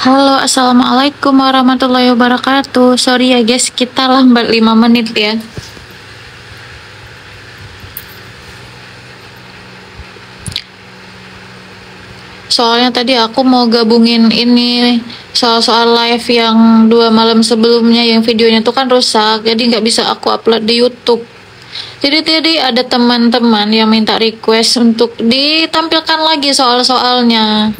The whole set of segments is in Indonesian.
Halo, assalamualaikum warahmatullahi wabarakatuh. Sorry ya guys, kita lambat 5 menit ya. Soalnya tadi aku mau gabungin ini soal-soal live yang 2 malam sebelumnya, yang videonya tuh kan rusak, jadi nggak bisa aku upload di YouTube. Jadi tadi ada teman-teman yang minta request untuk ditampilkan lagi soal-soalnya.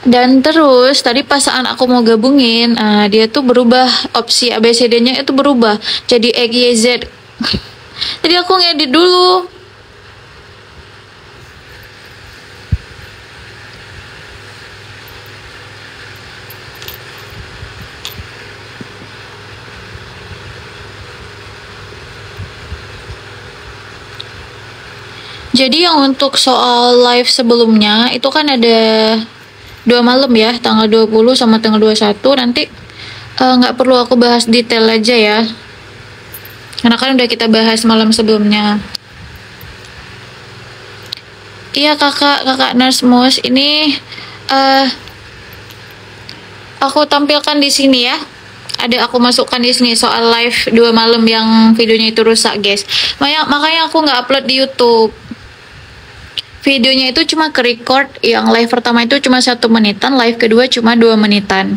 Dan terus tadi pas saat aku mau gabungin, dia tuh berubah, opsi ABCD-nya itu berubah jadi X, Y, Z. Jadi aku ngedit dulu. Jadi yang untuk soal live sebelumnya itu kan ada 2 malam ya, tanggal 20 sama tanggal 21. Nanti nggak perlu aku bahas detail aja ya, karena kan udah kita bahas malam sebelumnya. Iya kakak Nasmus, ini aku tampilkan di sini ya. Ada aku masukkan di sini soal live 2 malam yang videonya itu rusak guys. Makanya aku nggak upload di YouTube. Videonya itu cuma ke record, yang live pertama itu cuma 1 menitan, live kedua cuma 2 menitan.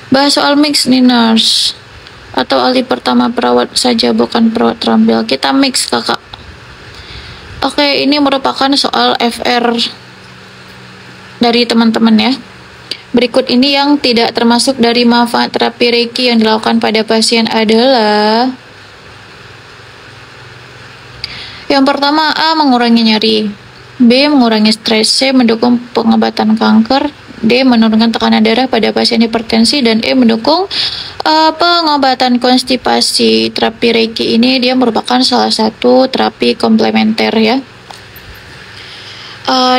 Bahas soal mix nih nurse, atau ahli pertama perawat saja bukan perawat terampil. Kita mix kakak. Oke, ini merupakan soal FR dari teman-teman ya. Berikut ini yang tidak termasuk dari manfaat terapi Reiki yang dilakukan pada pasien adalah: yang pertama, A. Mengurangi nyeri, B. Mengurangi stres, C. Mendukung pengobatan kanker, D. Menurunkan tekanan darah pada pasien hipertensi, dan E. Mendukung pengobatan konstipasi. Terapi Reiki ini dia merupakan salah satu terapi komplementer ya,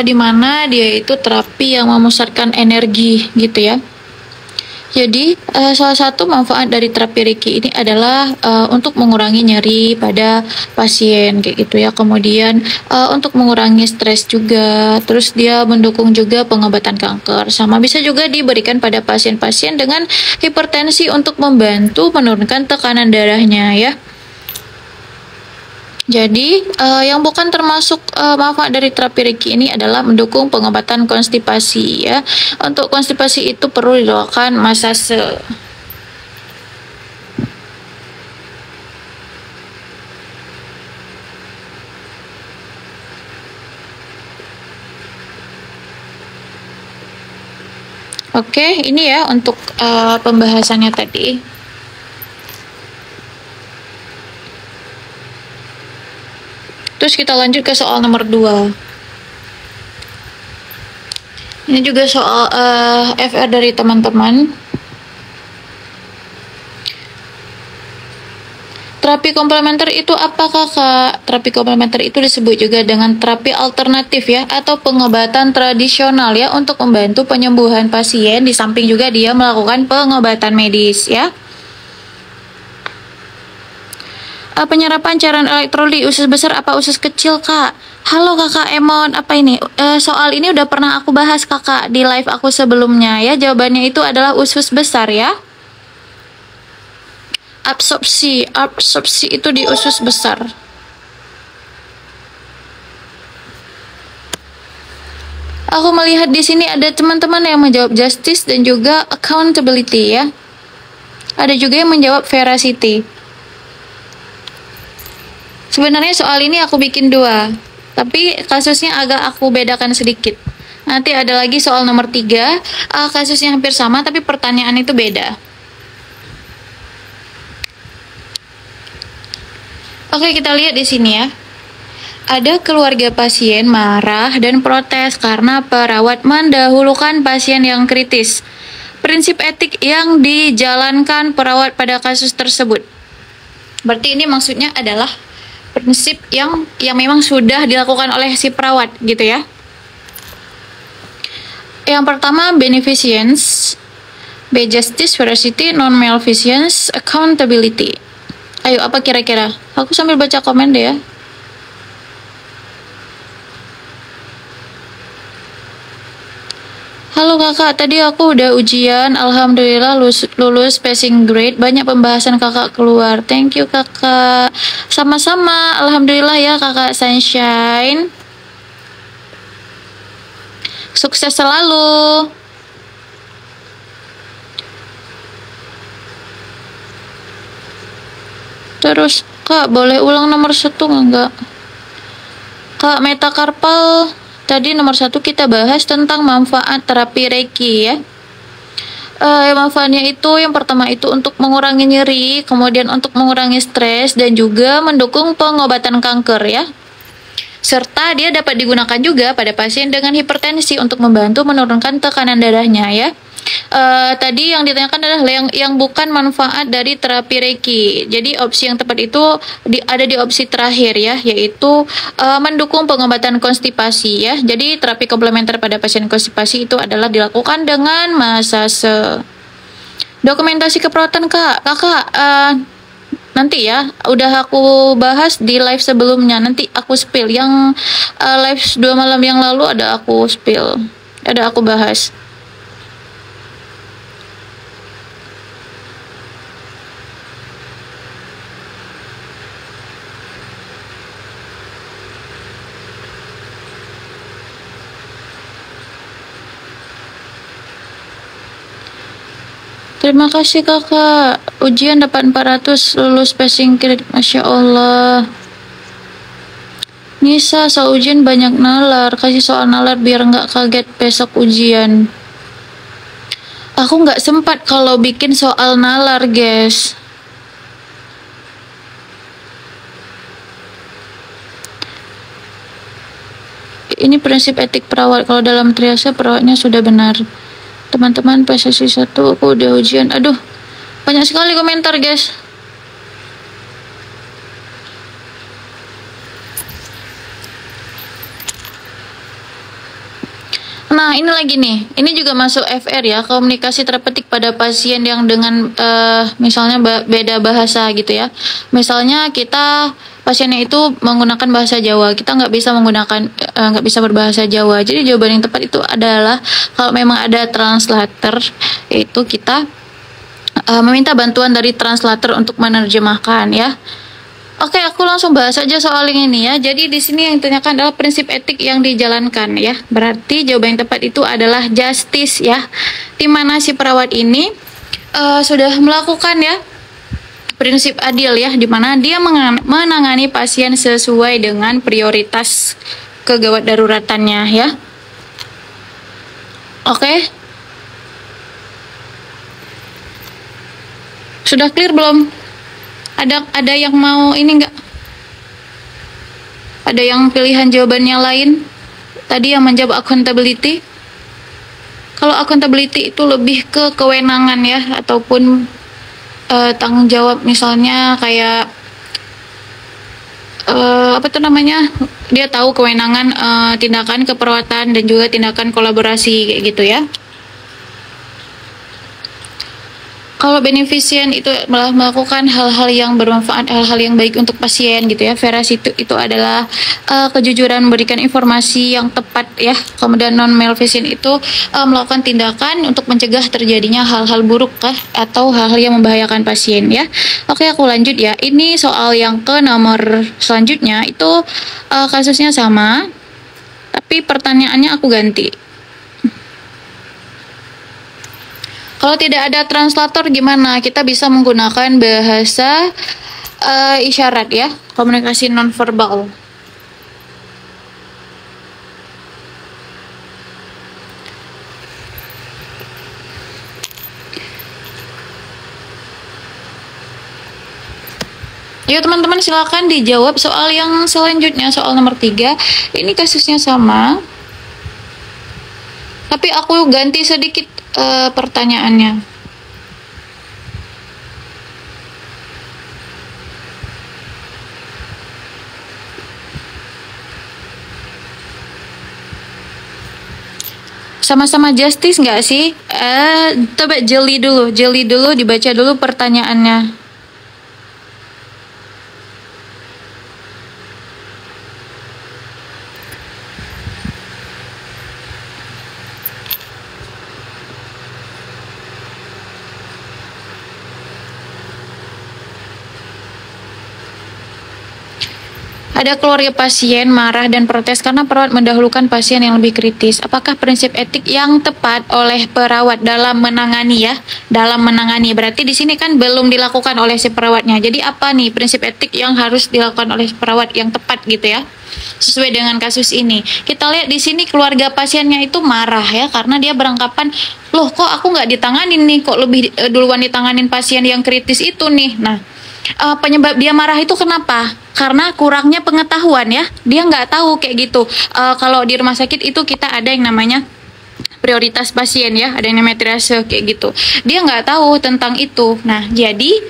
dimana dia itu terapi yang memusatkan energi gitu ya. Jadi salah satu manfaat dari terapi Reiki ini adalah untuk mengurangi nyeri pada pasien kayak gitu ya. Kemudian untuk mengurangi stres juga. Terus dia mendukung juga pengobatan kanker. Sama bisa juga diberikan pada pasien-pasien dengan hipertensi untuk membantu menurunkan tekanan darahnya ya. Jadi yang bukan termasuk manfaat dari terapi Reiki ini adalah mendukung pengobatan konstipasi ya. Untuk konstipasi itu perlu dilakukan masase. Oke, ini ya untuk pembahasannya tadi. Terus kita lanjut ke soal nomor 2. Ini juga soal FR dari teman-teman. Terapi komplementer itu apa kakak? Terapi komplementer itu disebut juga dengan terapi alternatif ya, atau pengobatan tradisional ya, untuk membantu penyembuhan pasien, di samping juga dia melakukan pengobatan medis ya. Penyerapan cairan elektrolit, usus besar apa usus kecil kak? Halo kakak Emon, apa ini? Soal ini udah pernah aku bahas kakak di live aku sebelumnya ya. Jawabannya itu adalah usus besar ya. Absorpsi itu di usus besar. Aku melihat di sini ada teman-teman yang menjawab justice dan juga accountability ya. Ada juga yang menjawab veracity. Sebenarnya soal ini aku bikin 2, tapi kasusnya agak aku bedakan sedikit. Nanti ada lagi soal nomor 3, kasusnya hampir sama tapi pertanyaan itu beda. Oke, kita lihat di sini ya. Ada keluarga pasien marah dan protes karena perawat mendahulukan pasien yang kritis. Prinsip etik yang dijalankan perawat pada kasus tersebut. Berarti ini maksudnya adalah prinsip yang memang sudah dilakukan oleh si perawat gitu ya. Yang pertama, beneficence, B. Justice, veracity, non-malfeasance, accountability. Ayo, apa kira-kira? Aku sambil baca komen deh ya. Halo kakak, tadi aku udah ujian, alhamdulillah lulus passing grade, banyak pembahasan kakak keluar. Thank you kakak. Sama-sama, alhamdulillah ya kakak Sunshine. Sukses selalu. Terus kak, boleh ulang nomor 1 enggak? Kak metakarpal, tadi nomor 1 kita bahas tentang manfaat terapi Reiki ya. Manfaatnya itu yang pertama itu untuk mengurangi nyeri, kemudian untuk mengurangi stres dan juga mendukung pengobatan kanker ya. Serta dia dapat digunakan juga pada pasien dengan hipertensi untuk membantu menurunkan tekanan darahnya ya. Tadi yang ditanyakan adalah yang bukan manfaat dari terapi Reiki. Jadi opsi yang tepat itu ada di opsi terakhir ya, yaitu mendukung pengobatan konstipasi ya. Jadi terapi komplementer pada pasien konstipasi itu adalah dilakukan dengan massase. Dokumentasi keperawatan kakak nanti ya, udah aku bahas di live sebelumnya, nanti aku spill yang live 2 malam yang lalu ada aku spill, ada aku bahas. Terima kasih kakak, ujian dapat 400, lulus passing grade, Masya Allah. Nisa, soal ujian banyak nalar, kasih soal nalar biar nggak kaget besok ujian. Aku nggak sempat kalau bikin soal nalar guys. Ini prinsip etik perawat, kalau dalam triase perawatnya sudah benar. Teman-teman PSSI 1 aku udah ujian. Aduh, banyak sekali komentar guys. Nah ini lagi nih, ini juga masuk FR ya, komunikasi terapeutik pada pasien yang dengan misalnya beda bahasa gitu ya. Misalnya kita pasiennya itu menggunakan bahasa Jawa, kita nggak bisa menggunakan nggak bisa berbahasa Jawa. Jadi jawaban yang tepat itu adalah kalau memang ada translator, itu kita meminta bantuan dari translator untuk menerjemahkan ya. Oke, aku langsung bahas aja soal yang ini ya. Jadi di sini yang ditanyakan adalah prinsip etik yang dijalankan ya. Berarti jawaban yang tepat itu adalah justice ya. Dimana si perawat ini sudah melakukan ya prinsip adil ya, dimana dia menangani pasien sesuai dengan prioritas kegawat daruratannya ya. Oke. Sudah clear belum? Ada yang mau ini enggak? Ada yang pilihan jawabannya lain? Tadi yang menjawab accountability. Kalau accountability itu lebih ke kewenangan ya, ataupun tanggung jawab, misalnya kayak apa tuh namanya, dia tahu kewenangan tindakan keperawatan dan juga tindakan kolaborasi kayak gitu ya. Kalau beneficent itu malah melakukan hal-hal yang bermanfaat, hal-hal yang baik untuk pasien gitu ya. Veracity itu adalah kejujuran, memberikan informasi yang tepat ya. Kemudian non maleficent itu melakukan tindakan untuk mencegah terjadinya hal-hal buruk atau hal-hal yang membahayakan pasien ya. Oke, aku lanjut ya. Ini soal yang ke nomor selanjutnya itu kasusnya sama, tapi pertanyaannya aku ganti. Kalau tidak ada translator gimana? Kita bisa menggunakan bahasa isyarat ya, komunikasi nonverbal. Yuk teman-teman, silakan dijawab soal yang selanjutnya, soal nomor 3. Ini kasusnya sama, tapi aku ganti sedikit pertanyaannya. Sama-sama justice nggak sih? Coba jeli dulu dibaca dulu pertanyaannya. Ada keluarga pasien marah dan protes karena perawat mendahulukan pasien yang lebih kritis. Apakah prinsip etik yang tepat oleh perawat dalam menangani ya? Dalam menangani. Berarti di sini kan belum dilakukan oleh si perawatnya. Jadi apa nih prinsip etik yang harus dilakukan oleh perawat yang tepat gitu ya? Sesuai dengan kasus ini. Kita lihat di sini keluarga pasiennya itu marah ya karena dia beranggapan, loh kok aku nggak ditanganin nih, kok lebih duluan ditanganin pasien yang kritis itu nih. Nah, penyebab dia marah itu kenapa? Karena kurangnya pengetahuan ya, dia nggak tahu kayak gitu. Kalau di rumah sakit itu kita ada yang namanya prioritas pasien ya, ada yang namanya triase kayak gitu. Dia nggak tahu tentang itu. Nah, jadi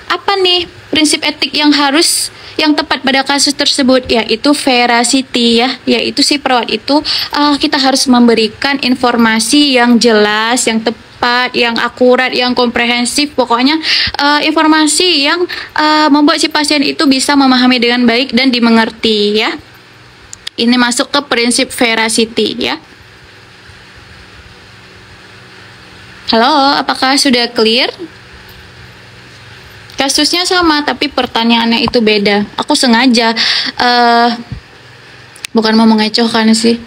apa nih prinsip etik yang tepat pada kasus tersebut, yaitu veracity ya, yaitu si perawat itu kita harus memberikan informasi yang jelas, yang tepat, yang akurat, yang komprehensif, pokoknya informasi yang membuat si pasien itu bisa memahami dengan baik dan dimengerti ya. Ini masuk ke prinsip veracity ya. Halo, apakah sudah clear? Kasusnya sama, tapi pertanyaannya itu beda. Aku sengaja, bukan mau mengecohkan sih.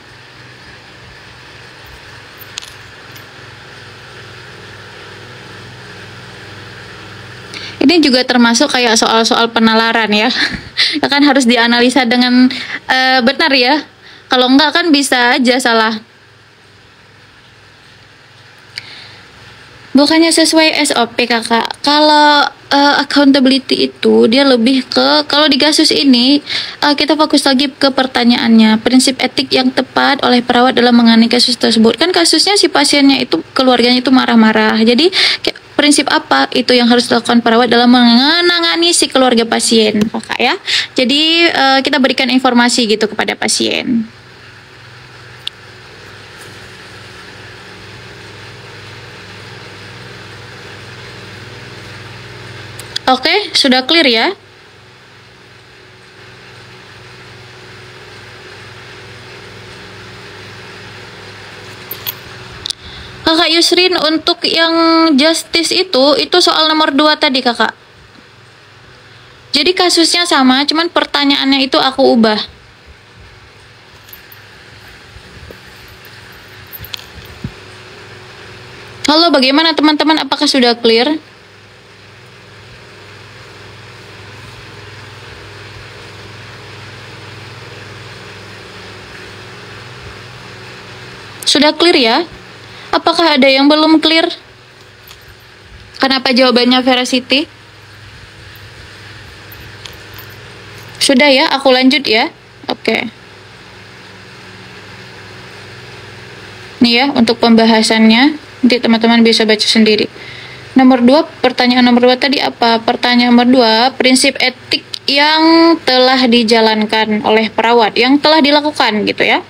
Ini juga termasuk kayak soal-soal penalaran ya. Kan harus dianalisa dengan benar ya. Kalau enggak kan bisa aja salah. Bukannya sesuai SOP kakak. Kalau accountability itu dia lebih ke, kalau di kasus ini kita fokus lagi ke pertanyaannya, prinsip etik yang tepat oleh perawat dalam menangani kasus tersebut. Kan kasusnya si pasiennya itu, keluarganya itu marah-marah. Jadi prinsip apa itu yang harus dilakukan perawat dalam menangani si keluarga pasien kakak ya. Jadi kita berikan informasi gitu kepada pasien. Oke, sudah clear ya? Kakak Yusrin, untuk yang justice itu soal nomor 2 tadi kakak. Jadi kasusnya sama, cuman pertanyaannya itu aku ubah. Halo, bagaimana teman-teman? Apakah sudah clear? Sudah clear ya? Apakah ada yang belum clear? Kenapa jawabannya veracity? Sudah ya, aku lanjut ya. Oke. Nih ya, untuk pembahasannya, nanti teman-teman bisa baca sendiri. Nomor 2, pertanyaan nomor 2 tadi apa? Pertanyaan nomor 2, prinsip etik yang telah dijalankan oleh perawat, yang telah dilakukan gitu ya.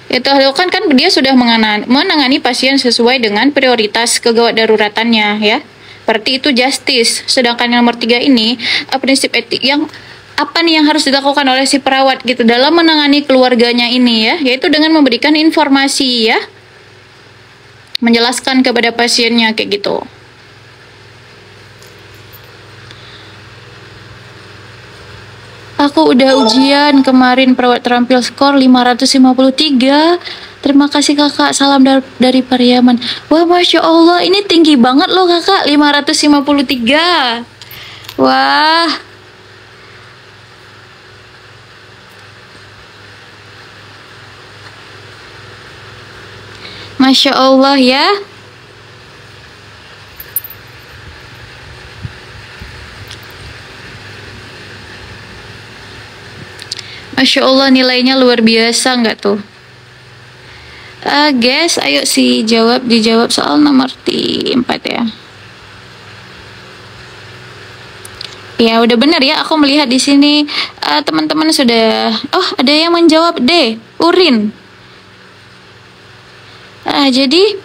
Itu dilakukan kan dia sudah menangani pasien sesuai dengan prioritas kegawat daruratannya ya. Berarti itu justice. Sedangkan yang nomor 3 ini prinsip etik yang apa nih yang harus dilakukan oleh si perawat gitu dalam menangani keluarganya ini ya, yaitu dengan memberikan informasi ya, menjelaskan kepada pasiennya kayak gitu. Aku udah ujian kemarin, perawat terampil skor 553. Terima kasih kakak, salam dari Pariaman. Wah, Masya Allah, ini tinggi banget loh kakak, 553. Wah. Masya Allah ya. Masya Allah, nilainya luar biasa nggak tuh? Guys, ayo dijawab soal nomor 4 ya. Ya, udah benar ya. Aku melihat di sini teman-teman sudah. Oh, ada yang menjawab D, urin. Jadi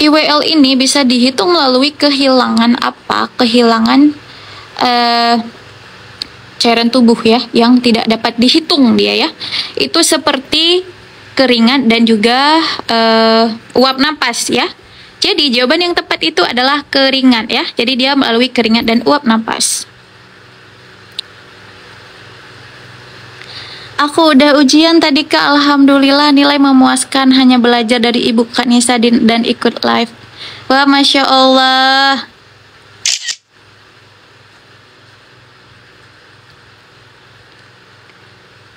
IWL ini bisa dihitung melalui kehilangan apa? Kehilangan cairan tubuh ya, yang tidak dapat dihitung dia ya. Itu seperti keringat dan juga uap napas ya. Jadi jawaban yang tepat itu adalah keringat ya. Jadi dia melalui keringat dan uap napas. Aku udah ujian tadi Kak, alhamdulillah nilai memuaskan, hanya belajar dari Ibu Kak Nisa dan ikut live. Wah, Masya Allah.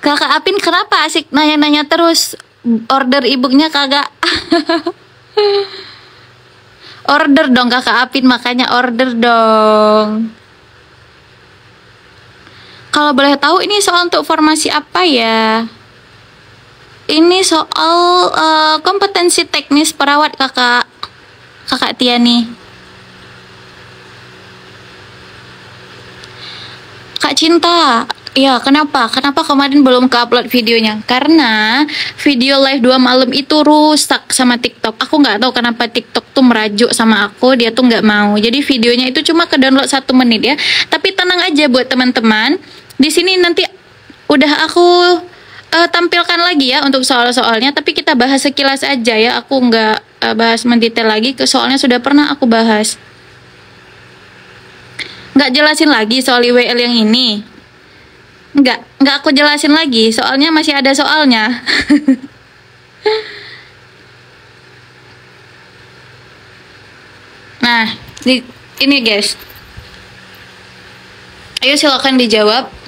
Kakak Apin kenapa asik nanya-nanya terus? Order e-booknya kagak? Order dong Kakak Apin, makanya order dong. Kalau boleh tahu ini soal untuk formasi apa ya? Ini soal kompetensi teknis perawat Kakak Tiani. Kak Cinta, ya kenapa? Kenapa kemarin belum ke-upload videonya? Karena video live 2 malam itu rusak sama TikTok. Aku nggak tahu kenapa TikTok tuh merajuk sama aku, dia tuh nggak mau. Jadi videonya itu cuma ke-download 1 menit ya. Tapi tenang aja buat teman-teman. Di sini nanti udah aku tampilkan lagi ya untuk soal-soalnya, tapi kita bahas sekilas aja ya. Aku nggak bahas mendetail lagi, soalnya sudah pernah aku bahas. Nggak jelasin lagi soal IWL yang ini. Nggak aku jelasin lagi, soalnya masih ada soalnya. Nah, ini guys. Ayo silakan dijawab.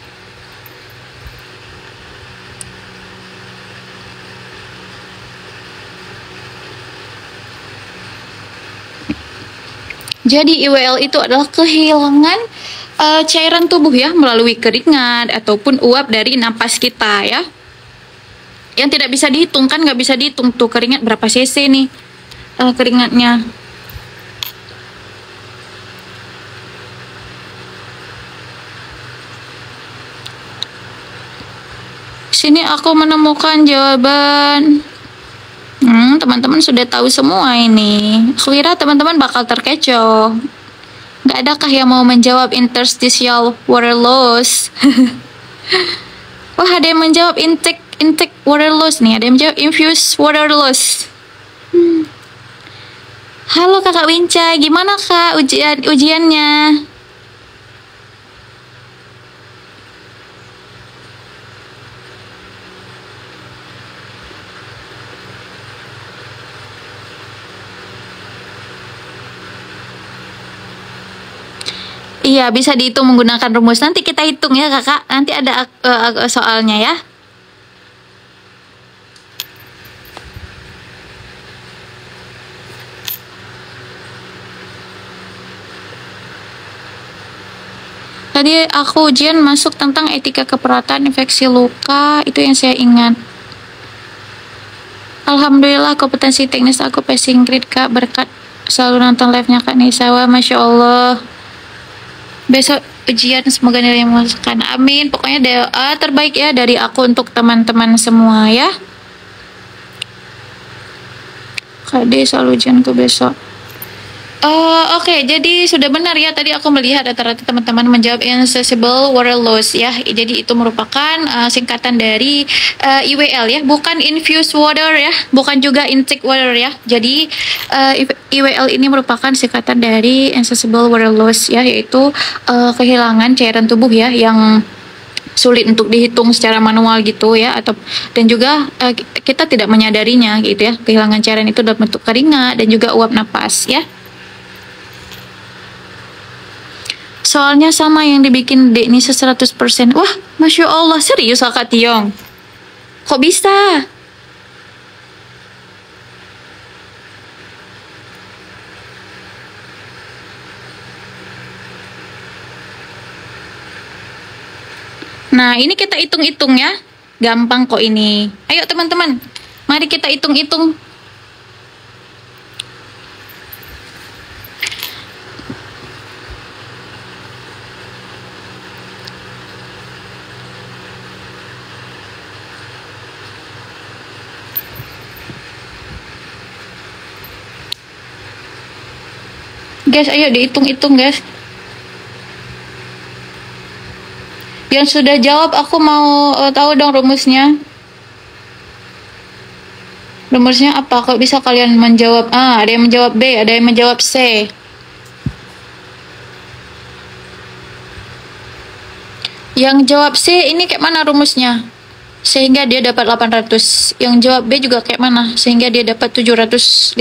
Jadi IWL itu adalah kehilangan cairan tubuh ya, melalui keringat ataupun uap dari napas kita ya. Yang tidak bisa dihitung, kan nggak bisa dihitung tuh keringat berapa cc nih keringatnya. Sini aku menemukan jawaban. Teman-teman sudah tahu semua ini. Aku kira teman-teman bakal terkecoh. Gak adakah yang mau menjawab interstitial water loss? Wah, ada yang menjawab intake water loss nih. Ada yang menjawab infuse water loss. Halo Kakak Winca, gimana Kak ujiannya? Iya, bisa dihitung menggunakan rumus. Nanti kita hitung ya Kakak. Nanti ada soalnya ya. Tadi aku ujian masuk tentang etika keperawatan infeksi luka. Itu yang saya ingat. Alhamdulillah kompetensi teknis aku passing grade Kak. Berkat selalu nonton live-nya Kak Nisa. Wah, Masya Allah. Besok ujian semoga nilainya memuaskan, amin. Pokoknya doa terbaik ya dari aku untuk teman-teman semua ya. Kade soal ujianku besok. Oke, jadi sudah benar ya, tadi aku melihat rata-rata teman-teman menjawab inaccessible water loss ya. Jadi itu merupakan singkatan dari IWL ya, bukan infused water ya, bukan juga intake water ya. Jadi IWL ini merupakan singkatan dari inaccessible water loss ya, yaitu kehilangan cairan tubuh ya yang sulit untuk dihitung secara manual gitu ya, dan juga kita tidak menyadarinya gitu ya, kehilangan cairan itu dalam bentuk keringat dan juga uap napas ya. Soalnya sama yang dibikin Dek Nisa 100%. Wah, Masya Allah, serius Kak Tiong? Kok bisa? Nah, ini kita hitung-hitung ya. Gampang kok ini. Ayo teman-teman, mari kita hitung-hitung. Guys, ayo dihitung-hitung guys. Yang sudah jawab aku mau tahu dong rumusnya. Rumusnya apa? Kok bisa kalian menjawab A? Ada yang menjawab B, ada yang menjawab C. Yang jawab C ini kayak mana rumusnya? sehingga dia dapat 800. Yang jawab B juga kayak mana, sehingga dia dapat 750.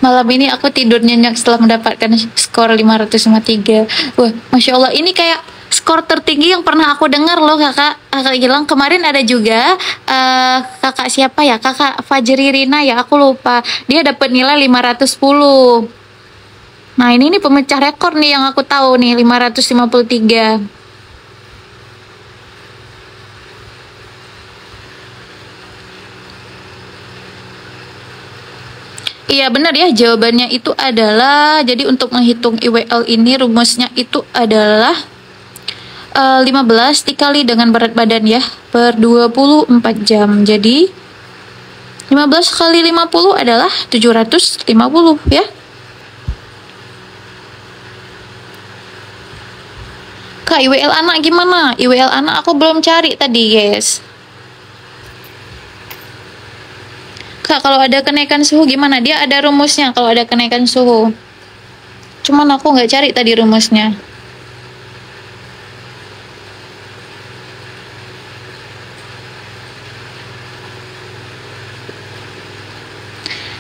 Malam ini aku tidur nyenyak setelah mendapatkan skor 553. Wah, Masya Allah, ini kayak skor tertinggi yang pernah aku dengar loh kakak. Kakak Gilang, kemarin ada juga kakak siapa ya, kakak Fajri Rina ya, aku lupa. Dia dapat nilai 510. Nah ini nih pemecah rekor nih yang aku tahu nih, 553. Iya benar ya, jawabannya itu adalah, jadi untuk menghitung IWL ini rumusnya itu adalah 15 dikali dengan berat badan ya, per 24 jam. Jadi 15 kali 50 adalah 750 ya. Kak, IWL anak gimana? IWL anak aku belum cari tadi guys. Kak, kalau ada kenaikan suhu gimana? Dia ada rumusnya kalau ada kenaikan suhu. Cuman aku nggak cari tadi rumusnya.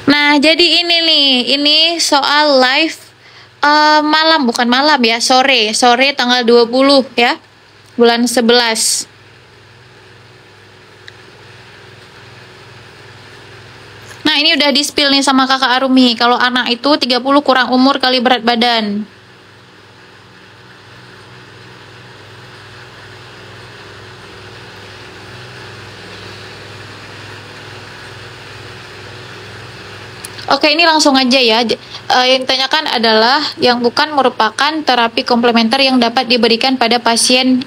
Nah, jadi ini nih, ini soal live malam, bukan malam ya, sore tanggal 20 ya, bulan 11. Nah, ini udah di-spill nih sama kakak Arumi. Kalau anak itu 30 kurang umur kali berat badan. Oke, ini langsung aja ya. Yang ditanyakan adalah yang bukan merupakan terapi komplementer yang dapat diberikan pada pasien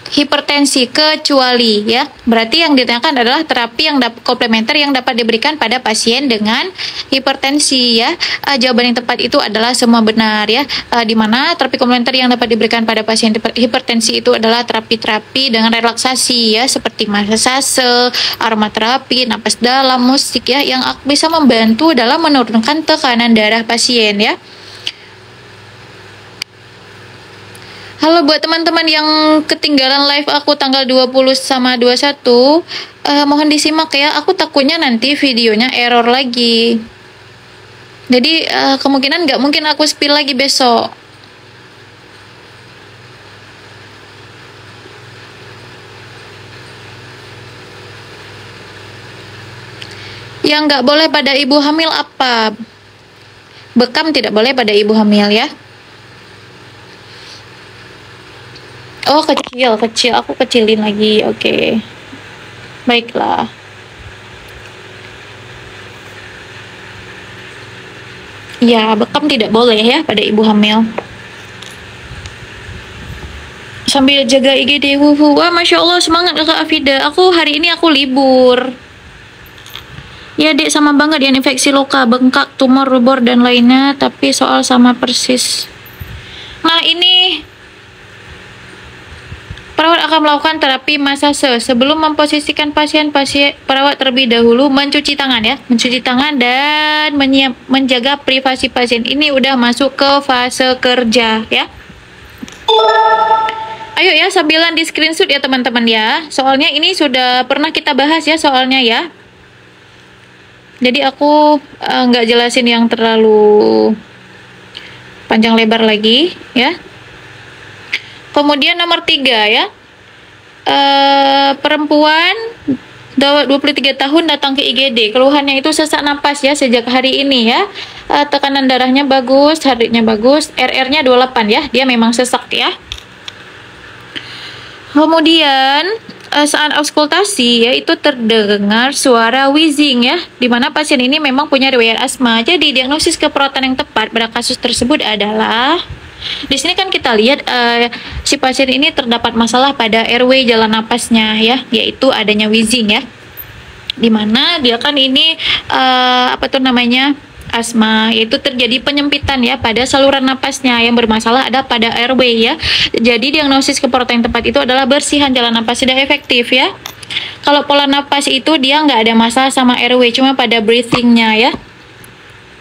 hipertensi kecuali ya. Berarti yang ditanyakan adalah terapi yang komplementer yang dapat diberikan pada pasien dengan hipertensi ya. Jawaban yang tepat itu adalah semua benar ya. Di mana terapi komplementer yang dapat diberikan pada pasien hipertensi itu adalah terapi-terapi dengan relaksasi ya, seperti massase, aromaterapi, napas dalam, musik ya, yang bisa membantu dalam menurunkan tekanan darah pasien ya. Halo buat teman-teman yang ketinggalan live aku tanggal 20 sama 21, mohon disimak ya, aku takutnya nanti videonya error lagi. Jadi kemungkinan nggak mungkin aku spill lagi besok. Yang nggak boleh pada ibu hamil apa? Bekam tidak boleh pada ibu hamil ya. Oh kecil, aku kecilin lagi, oke. Baiklah. Ya, bekam tidak boleh ya pada ibu hamil. Sambil jaga IGD, wah Masya Allah, semangat kakak Afida. Hari ini aku libur. Ya dek, sama banget ya, infeksi luka, bengkak, tumor, rubor, dan lainnya. Tapi soal sama persis. Nah ini perawat akan melakukan terapi massase. Sebelum memposisikan pasien, perawat terlebih dahulu mencuci tangan ya, dan menjaga privasi pasien. Ini udah masuk ke fase kerja ya. Ayo ya, sambilan di screenshot ya teman-teman ya. Soalnya ini sudah pernah kita bahas ya soalnya ya. Jadi aku nggak jelasin yang terlalu panjang lebar lagi ya. Kemudian nomor 3 ya, perempuan 23 tahun datang ke IGD, keluhannya itu sesak napas ya sejak hari ini ya. Tekanan darahnya bagus, heart rate-nya bagus, RR-nya 28 ya, dia memang sesak ya. Kemudian saat auskultasi ya, itu terdengar suara wheezing ya, dimana pasien ini memang punya riwayat asma. Jadi diagnosis keperawatan yang tepat pada kasus tersebut adalah, di sini kan kita lihat si pasien ini terdapat masalah pada airway jalan napasnya ya, yaitu adanya wheezing ya, dimana dia kan ini asma, yaitu terjadi penyempitan ya pada saluran napasnya. Yang bermasalah ada pada airway ya. Jadi diagnosis keperawatan yang tepat itu adalah bersihan jalan napas tidak efektif ya. Kalau pola napas itu dia nggak ada masalah sama airway, cuma pada breathingnya ya.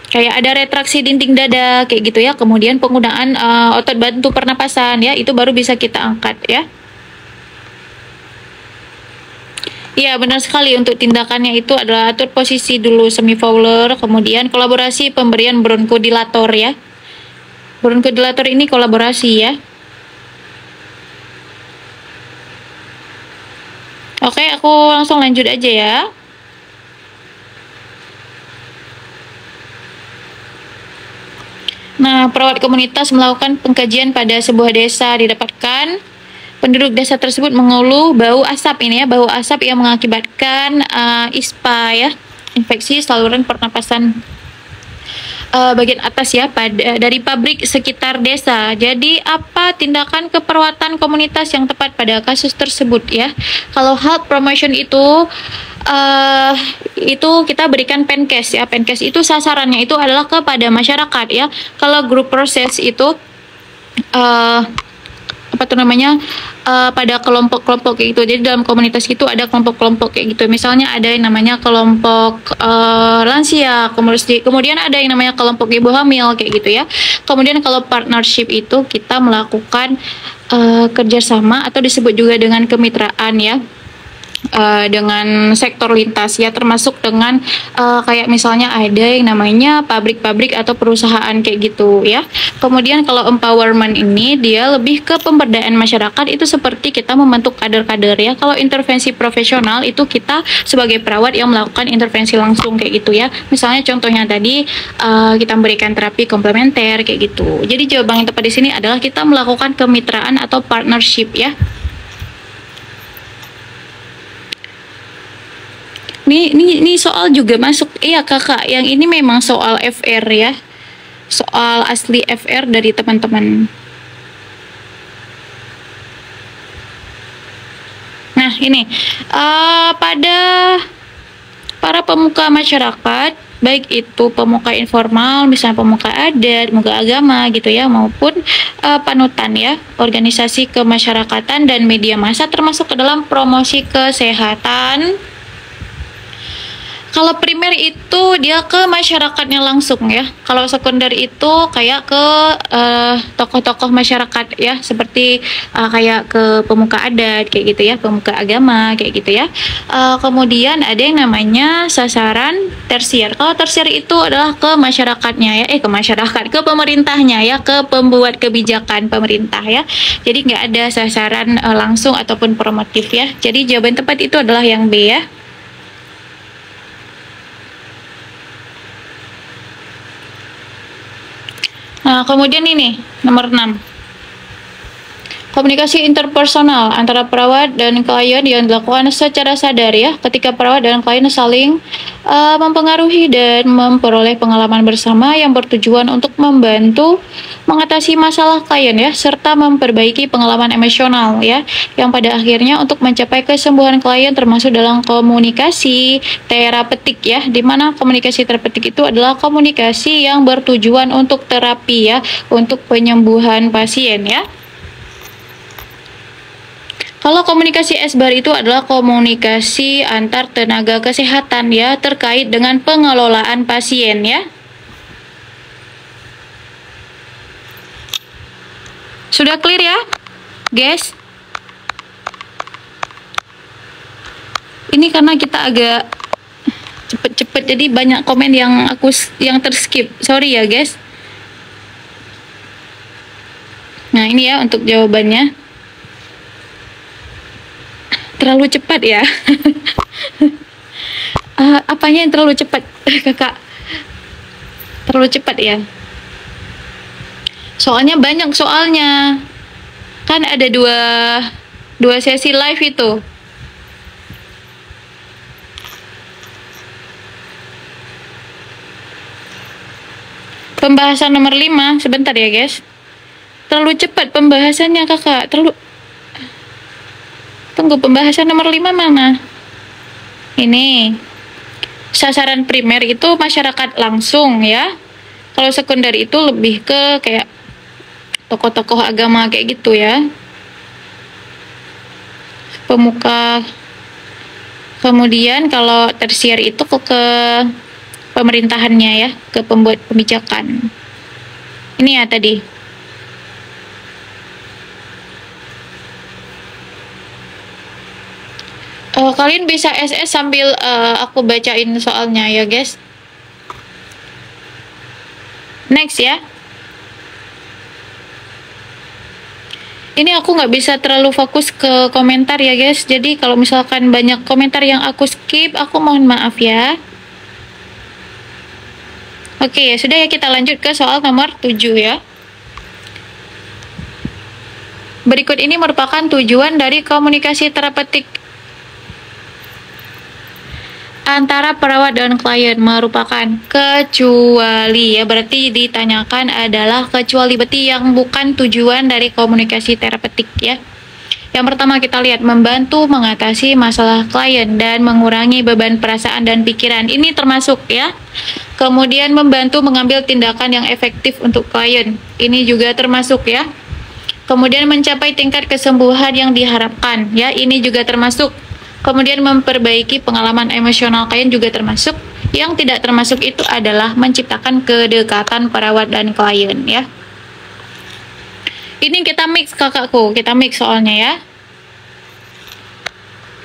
Kayak ada retraksi dinding dada kayak gitu ya. Kemudian penggunaan otot bantu pernapasan ya, itu baru bisa kita angkat ya. Iya, benar sekali. Untuk tindakannya itu adalah atur posisi dulu semifowler, kemudian kolaborasi pemberian bronkodilator ya. Bronkodilator ini kolaborasi ya. Oke, aku langsung lanjut aja ya. Nah, perawat komunitas melakukan pengkajian pada sebuah desa. Didapatkan penduduk desa tersebut mengeluh bau asap ini ya, bau asap yang mengakibatkan ISPA ya, infeksi saluran pernapasan bagian atas ya, dari pabrik sekitar desa. Jadi apa tindakan keperawatan komunitas yang tepat pada kasus tersebut ya? Kalau health promotion itu kita berikan penkes ya. Penkes itu sasarannya itu adalah kepada masyarakat ya. Kalau group proses itu apa tuh namanya, pada kelompok-kelompok kayak gitu. Jadi dalam komunitas itu ada kelompok-kelompok kayak gitu. Misalnya ada yang namanya kelompok lansia, kemudian ada yang namanya kelompok ibu hamil kayak gitu ya. Kemudian kalau partnership itu kita melakukan kerjasama atau disebut juga dengan kemitraan ya, dengan sektor lintas ya, termasuk dengan kayak misalnya ada yang namanya pabrik-pabrik atau perusahaan kayak gitu ya. Kemudian kalau empowerment ini dia lebih ke pemberdayaan masyarakat, itu seperti kita membentuk kader-kader ya. Kalau intervensi profesional itu kita sebagai perawat yang melakukan intervensi langsung kayak gitu ya. Misalnya contohnya tadi kita memberikan terapi komplementer kayak gitu. Jadi jawaban yang tepat di sini adalah kita melakukan kemitraan atau partnership ya. Ini soal juga masuk. Iya kakak, yang ini memang soal FR ya. Soal asli FR dari teman-teman. Nah ini, pada para pemuka masyarakat, baik itu pemuka informal, misalnya pemuka adat, pemuka agama gitu ya, maupun panutan ya, organisasi kemasyarakatan dan media massa termasuk ke dalam promosi kesehatan. Kalau primer itu dia ke masyarakatnya langsung ya. Kalau sekunder itu kayak ke tokoh-tokoh masyarakat ya, seperti kayak ke pemuka adat kayak gitu ya, pemuka agama kayak gitu ya. Kemudian ada yang namanya sasaran tersier. Kalau tersier itu adalah ke masyarakatnya ya, ke masyarakat, ke pemerintahnya ya, ke pembuat kebijakan pemerintah ya. Jadi nggak ada sasaran langsung ataupun promotif ya. Jadi jawaban tepat itu adalah yang B ya. Nah, kemudian ini nomor 6. Komunikasi interpersonal antara perawat dan klien yang dilakukan secara sadar ya, ketika perawat dan klien saling mempengaruhi dan memperoleh pengalaman bersama yang bertujuan untuk membantu mengatasi masalah klien ya, serta memperbaiki pengalaman emosional ya, yang pada akhirnya untuk mencapai kesembuhan klien, termasuk dalam komunikasi terapeutik ya, di mana komunikasi terapeutik itu adalah komunikasi yang bertujuan untuk terapi ya, untuk penyembuhan pasien ya. Kalau komunikasi SBAR itu adalah komunikasi antar tenaga kesehatan ya, terkait dengan pengelolaan pasien ya. Sudah clear ya, guys? Ini karena kita agak cepet-cepet, jadi banyak komen yang terskip. Sorry ya, guys. Nah, ini ya untuk jawabannya. Terlalu cepat ya. Apanya yang terlalu cepat, kakak? Terlalu cepat ya. Soalnya banyak soalnya. Kan ada dua sesi live itu. Pembahasan nomor 5, sebentar ya guys. Terlalu cepat pembahasannya kakak. Tunggu, pembahasan nomor 5 mana? Ini. Sasaran primer itu masyarakat langsung ya. Kalau sekunder itu lebih ke kayak tokoh-tokoh agama kayak gitu ya. Pemuka. Kemudian kalau tersier itu ke pemerintahannya ya, ke pembuat kebijakan. Ini ya tadi. Kalian bisa SS sambil aku bacain soalnya ya guys. Next ya. Ini aku nggak bisa terlalu fokus ke komentar ya guys. Jadi kalau misalkan banyak komentar yang aku skip, aku mohon maaf ya. Oke ya, sudah ya, kita lanjut ke soal nomor 7 ya. Berikut ini merupakan tujuan dari komunikasi terapeutik antara perawat dan klien, merupakan kecuali ya, berarti ditanyakan adalah kecuali, berarti yang bukan tujuan dari komunikasi terapeutik ya. Yang pertama kita lihat, membantu mengatasi masalah klien dan mengurangi beban perasaan dan pikiran, ini termasuk ya. Kemudian membantu mengambil tindakan yang efektif untuk klien, ini juga termasuk ya. Kemudian mencapai tingkat kesembuhan yang diharapkan ya, ini juga termasuk. Kemudian memperbaiki pengalaman emosional klien juga termasuk. Yang tidak termasuk itu adalah menciptakan kedekatan perawat dan klien ya. Ini kita mix kakakku, kita mix soalnya ya.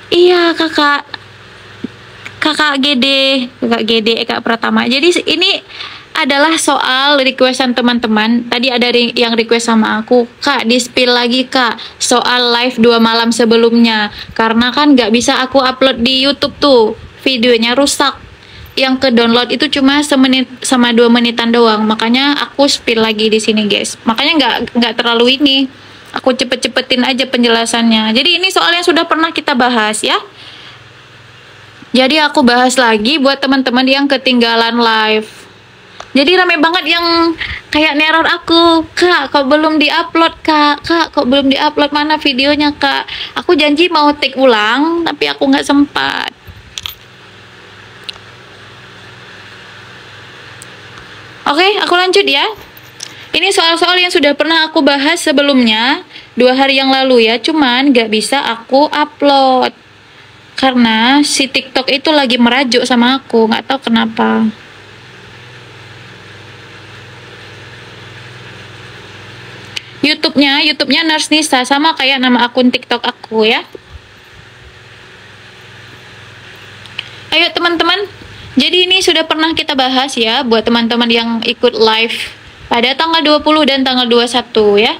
Iya kakak GD, Kak Pratama. Jadi ini adalah soal requestan teman-teman. Tadi ada yang request sama aku, Kak, di-spill lagi Kak, soal live 2 malam sebelumnya. Karena kan nggak bisa aku upload di YouTube tuh, videonya rusak. Yang ke download itu cuma semenit sama 2 menitan doang. Makanya aku spill lagi di sini guys. Makanya nggak terlalu ini. Aku cepet-cepetin aja penjelasannya. Jadi ini soal yang sudah pernah kita bahas ya. Jadi aku bahas lagi buat teman-teman yang ketinggalan live. Jadi rame banget yang kayak neror aku, Kak, kok belum diupload Kak, kok belum diupload, mana videonya Kak. Aku janji mau take ulang, tapi aku nggak sempat. Oke, aku lanjut ya. Ini soal-soal yang sudah pernah aku bahas sebelumnya, 2 hari yang lalu ya, cuman nggak bisa aku upload. Karena si TikTok itu lagi merajuk sama aku, nggak tahu kenapa. YouTube-nya Nurse Nisa, sama kayak nama akun TikTok aku ya. Ayo teman-teman, jadi ini sudah pernah kita bahas ya buat teman-teman yang ikut live pada tanggal 20 dan tanggal 21 ya.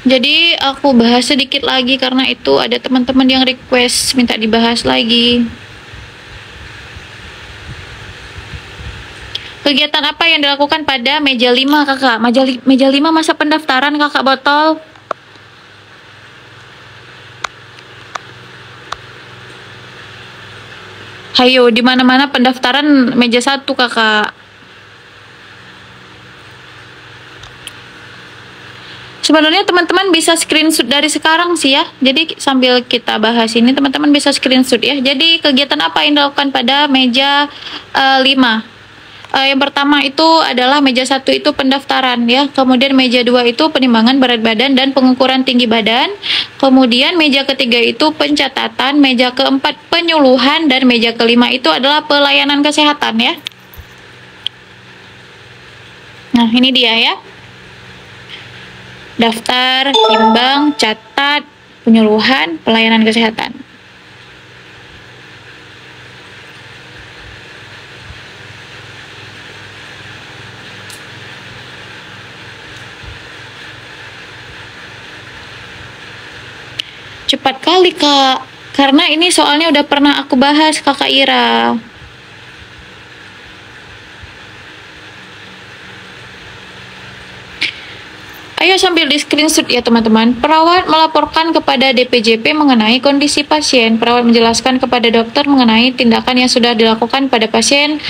Jadi aku bahas sedikit lagi karena itu ada teman-teman yang request minta dibahas lagi. Kegiatan apa yang dilakukan pada meja 5 kakak? Meja 5 masa pendaftaran kakak botol? Hayo, di mana-mana pendaftaran meja 1 kakak. Sebenarnya teman-teman bisa screenshot dari sekarang sih ya. Jadi sambil kita bahas ini teman-teman bisa screenshot ya. Jadi kegiatan apa yang dilakukan pada meja 5? Yang pertama itu adalah meja 1 itu pendaftaran ya. Kemudian meja 2 itu penimbangan berat badan dan pengukuran tinggi badan. Kemudian meja ketiga itu pencatatan, meja keempat penyuluhan, dan meja kelima itu adalah pelayanan kesehatan ya. Nah, ini dia ya. Daftar, timbang, catat, penyuluhan, pelayanan kesehatan. Cepat kali Kak, karena ini soalnya udah pernah aku bahas Kakak Ira. Ayo sambil di screenshot ya teman-teman. Perawat melaporkan kepada DPJP mengenai kondisi pasien. Perawat menjelaskan kepada dokter mengenai tindakan yang sudah dilakukan pada pasien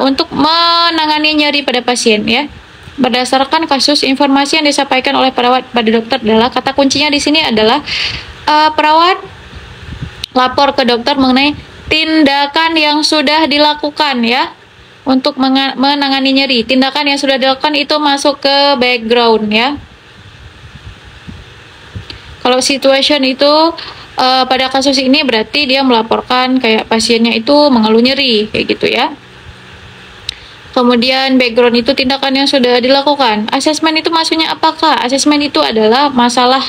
untuk menangani nyeri pada pasien ya. Berdasarkan kasus, informasi yang disampaikan oleh perawat pada dokter adalah, kata kuncinya di sini adalah perawat lapor ke dokter mengenai tindakan yang sudah dilakukan ya. Untuk menangani nyeri, tindakan yang sudah dilakukan itu masuk ke background ya. Kalau situation itu pada kasus ini berarti dia melaporkan kayak pasiennya itu mengeluh nyeri kayak gitu ya. Kemudian background itu tindakan yang sudah dilakukan. Asesmen itu maksudnya apakah? Asesmen itu adalah masalah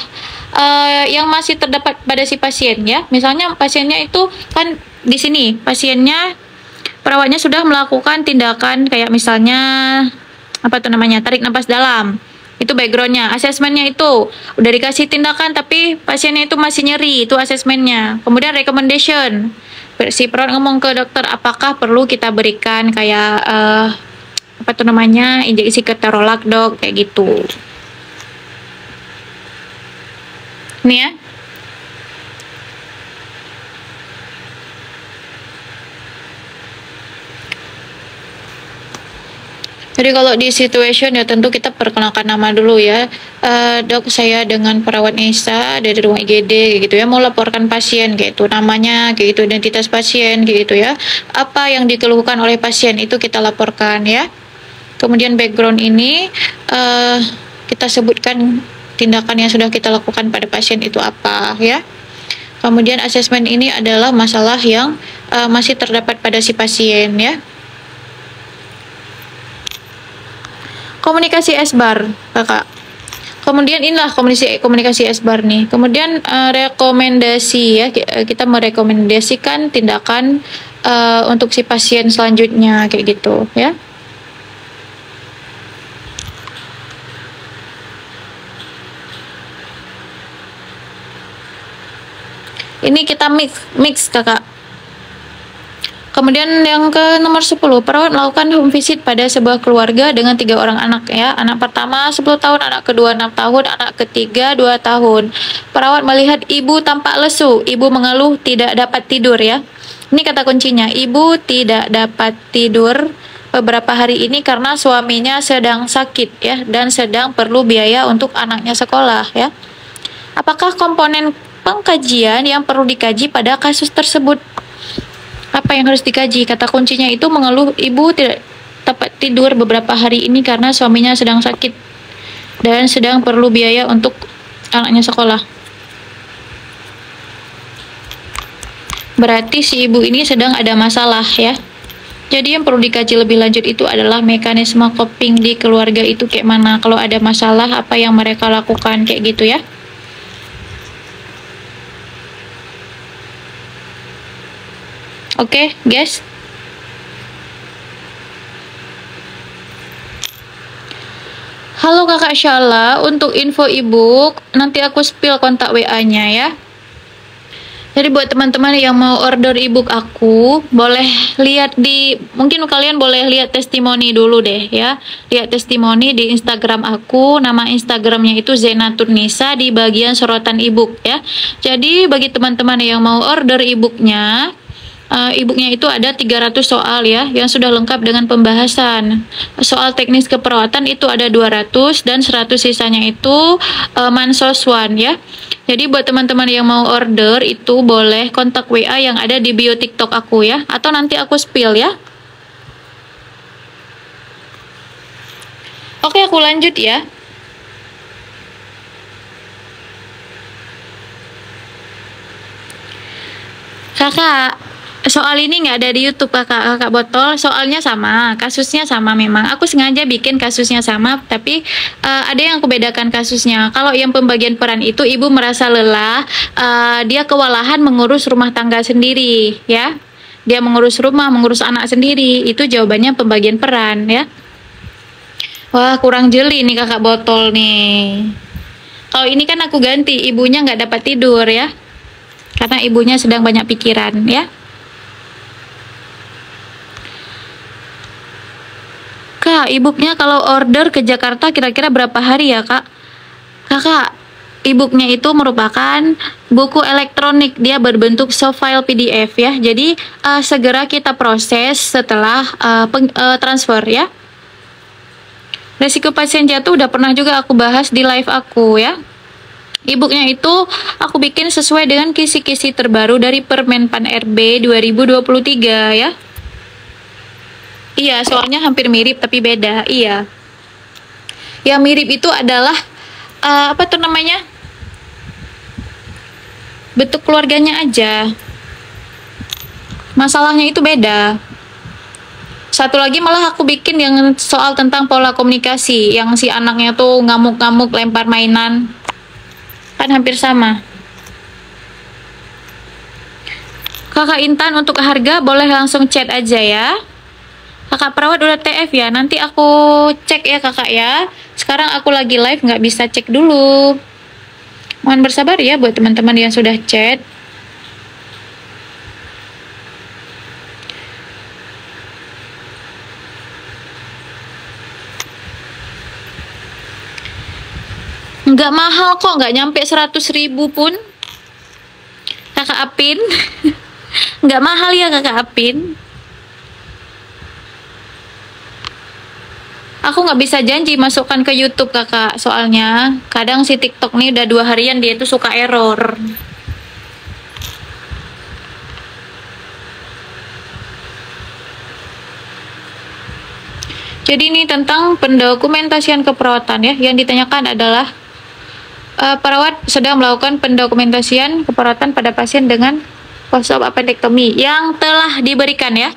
yang masih terdapat pada si pasien ya. Misalnya pasiennya itu kan di sini pasiennya perawatnya sudah melakukan tindakan kayak misalnya apa tuh namanya, tarik napas dalam. Itu backgroundnya. Asesmennya itu udah dikasih tindakan tapi pasiennya itu masih nyeri, itu asesmennya. Kemudian recommendation, si perawat ngomong ke dokter apakah perlu kita berikan kayak apa tuh namanya, injeksi ketorolak dok kayak gitu. Nih ya. Jadi kalau di situation ya tentu kita perkenalkan nama dulu ya. Dok, saya dengan perawat Nisa dari ruang IGD kayak gitu ya, mau laporkan pasien kayak itu, namanya kayak gitu, identitas pasien kayak gitu ya. Apa yang dikeluhkan oleh pasien itu kita laporkan ya. Kemudian background ini kita sebutkan tindakan yang sudah kita lakukan pada pasien itu apa ya. Kemudian asesmen ini adalah masalah yang masih terdapat pada si pasien ya. Komunikasi S-bar, kakak. Kemudian inilah komunikasi S-bar nih. Kemudian rekomendasi ya, kita merekomendasikan tindakan untuk si pasien selanjutnya kayak gitu ya. Ini kita mix kakak. Kemudian yang ke nomor 10, perawat melakukan home visit pada sebuah keluarga dengan 3 orang anak ya. Anak pertama 10 tahun, anak kedua 6 tahun, anak ketiga 2 tahun. Perawat melihat ibu tampak lesu, ibu mengeluh tidak dapat tidur ya. Ini kata kuncinya, ibu tidak dapat tidur beberapa hari ini karena suaminya sedang sakit ya dan sedang perlu biaya untuk anaknya sekolah ya. Apakah komponen pengkajian yang perlu dikaji pada kasus tersebut? Apa yang harus dikaji? Kata kuncinya itu mengeluh ibu tidak dapat tidur beberapa hari ini karena suaminya sedang sakit dan sedang perlu biaya untuk anaknya sekolah. Berarti si ibu ini sedang ada masalah ya. Jadi yang perlu dikaji lebih lanjut itu adalah mekanisme coping di keluarga itu kayak mana. Kalau ada masalah apa yang mereka lakukan kayak gitu ya. Oke, guys. Halo Kakak Syala, untuk info ebook nanti aku spill kontak WA-nya ya. Jadi buat teman-teman yang mau order ebook aku, boleh lihat mungkin kalian boleh lihat testimoni dulu deh ya. Lihat testimoni di Instagram aku, nama Instagramnya itu Zainatun Nisa di bagian sorotan ebook ya. Jadi bagi teman-teman yang mau order ebooknya, e-booknya itu ada 300 soal ya yang sudah lengkap dengan pembahasan. Soal teknis keperawatan itu ada 200 dan 100 sisanya itu Mansos One ya. Jadi buat teman-teman yang mau order itu boleh kontak WA yang ada di bio TikTok aku ya, atau nanti aku spill ya. Oke, aku lanjut ya. Kakak, soal ini nggak ada di YouTube kakak botol, soalnya sama, kasusnya sama memang. Aku sengaja bikin kasusnya sama, tapi ada yang aku bedakan kasusnya. Kalau yang pembagian peran itu ibu merasa lelah, dia kewalahan mengurus rumah tangga sendiri, ya. Dia mengurus rumah, mengurus anak sendiri, itu jawabannya pembagian peran, ya. Wah, kurang jeli nih kakak botol nih. Kalau ini kan aku ganti, ibunya nggak dapat tidur ya, karena ibunya sedang banyak pikiran, ya. Kak, e-booknya kalau order ke Jakarta kira-kira berapa hari ya, Kak? Kakak, e-booknya itu merupakan buku elektronik, dia berbentuk soft file PDF ya. Jadi segera kita proses setelah transfer ya. Resiko pasien jatuh udah pernah juga aku bahas di live aku ya. E-booknya itu aku bikin sesuai dengan kisi-kisi terbaru dari Permenpan RB 2023 ya. Iya, soalnya hampir mirip tapi beda. Iya. Yang mirip itu adalah apa tuh namanya? bentuk keluarganya aja. Masalahnya itu beda. Satu lagi malah aku bikin yang soal tentang pola komunikasi, yang si anaknya tuh ngamuk-ngamuk lempar mainan. Kan hampir sama. Kakak Intan, untuk harga boleh langsung chat aja ya. Kakak perawat udah TF ya, nanti aku cek ya kakak ya. Sekarang aku lagi live, nggak bisa cek dulu. Mohon bersabar ya buat teman-teman yang sudah chat. Nggak mahal kok, nggak nyampe 100.000 pun. Kakak Apin. Nggak mahal ya kakak Apin. Aku nggak bisa janji masukkan ke YouTube kakak, soalnya kadang si TikTok nih udah 2 harian dia tuh suka error. Jadi ini tentang pendokumentasian keperawatan ya, yang ditanyakan adalah perawat sedang melakukan pendokumentasian keperawatan pada pasien dengan post-op appendektomi yang telah diberikan ya,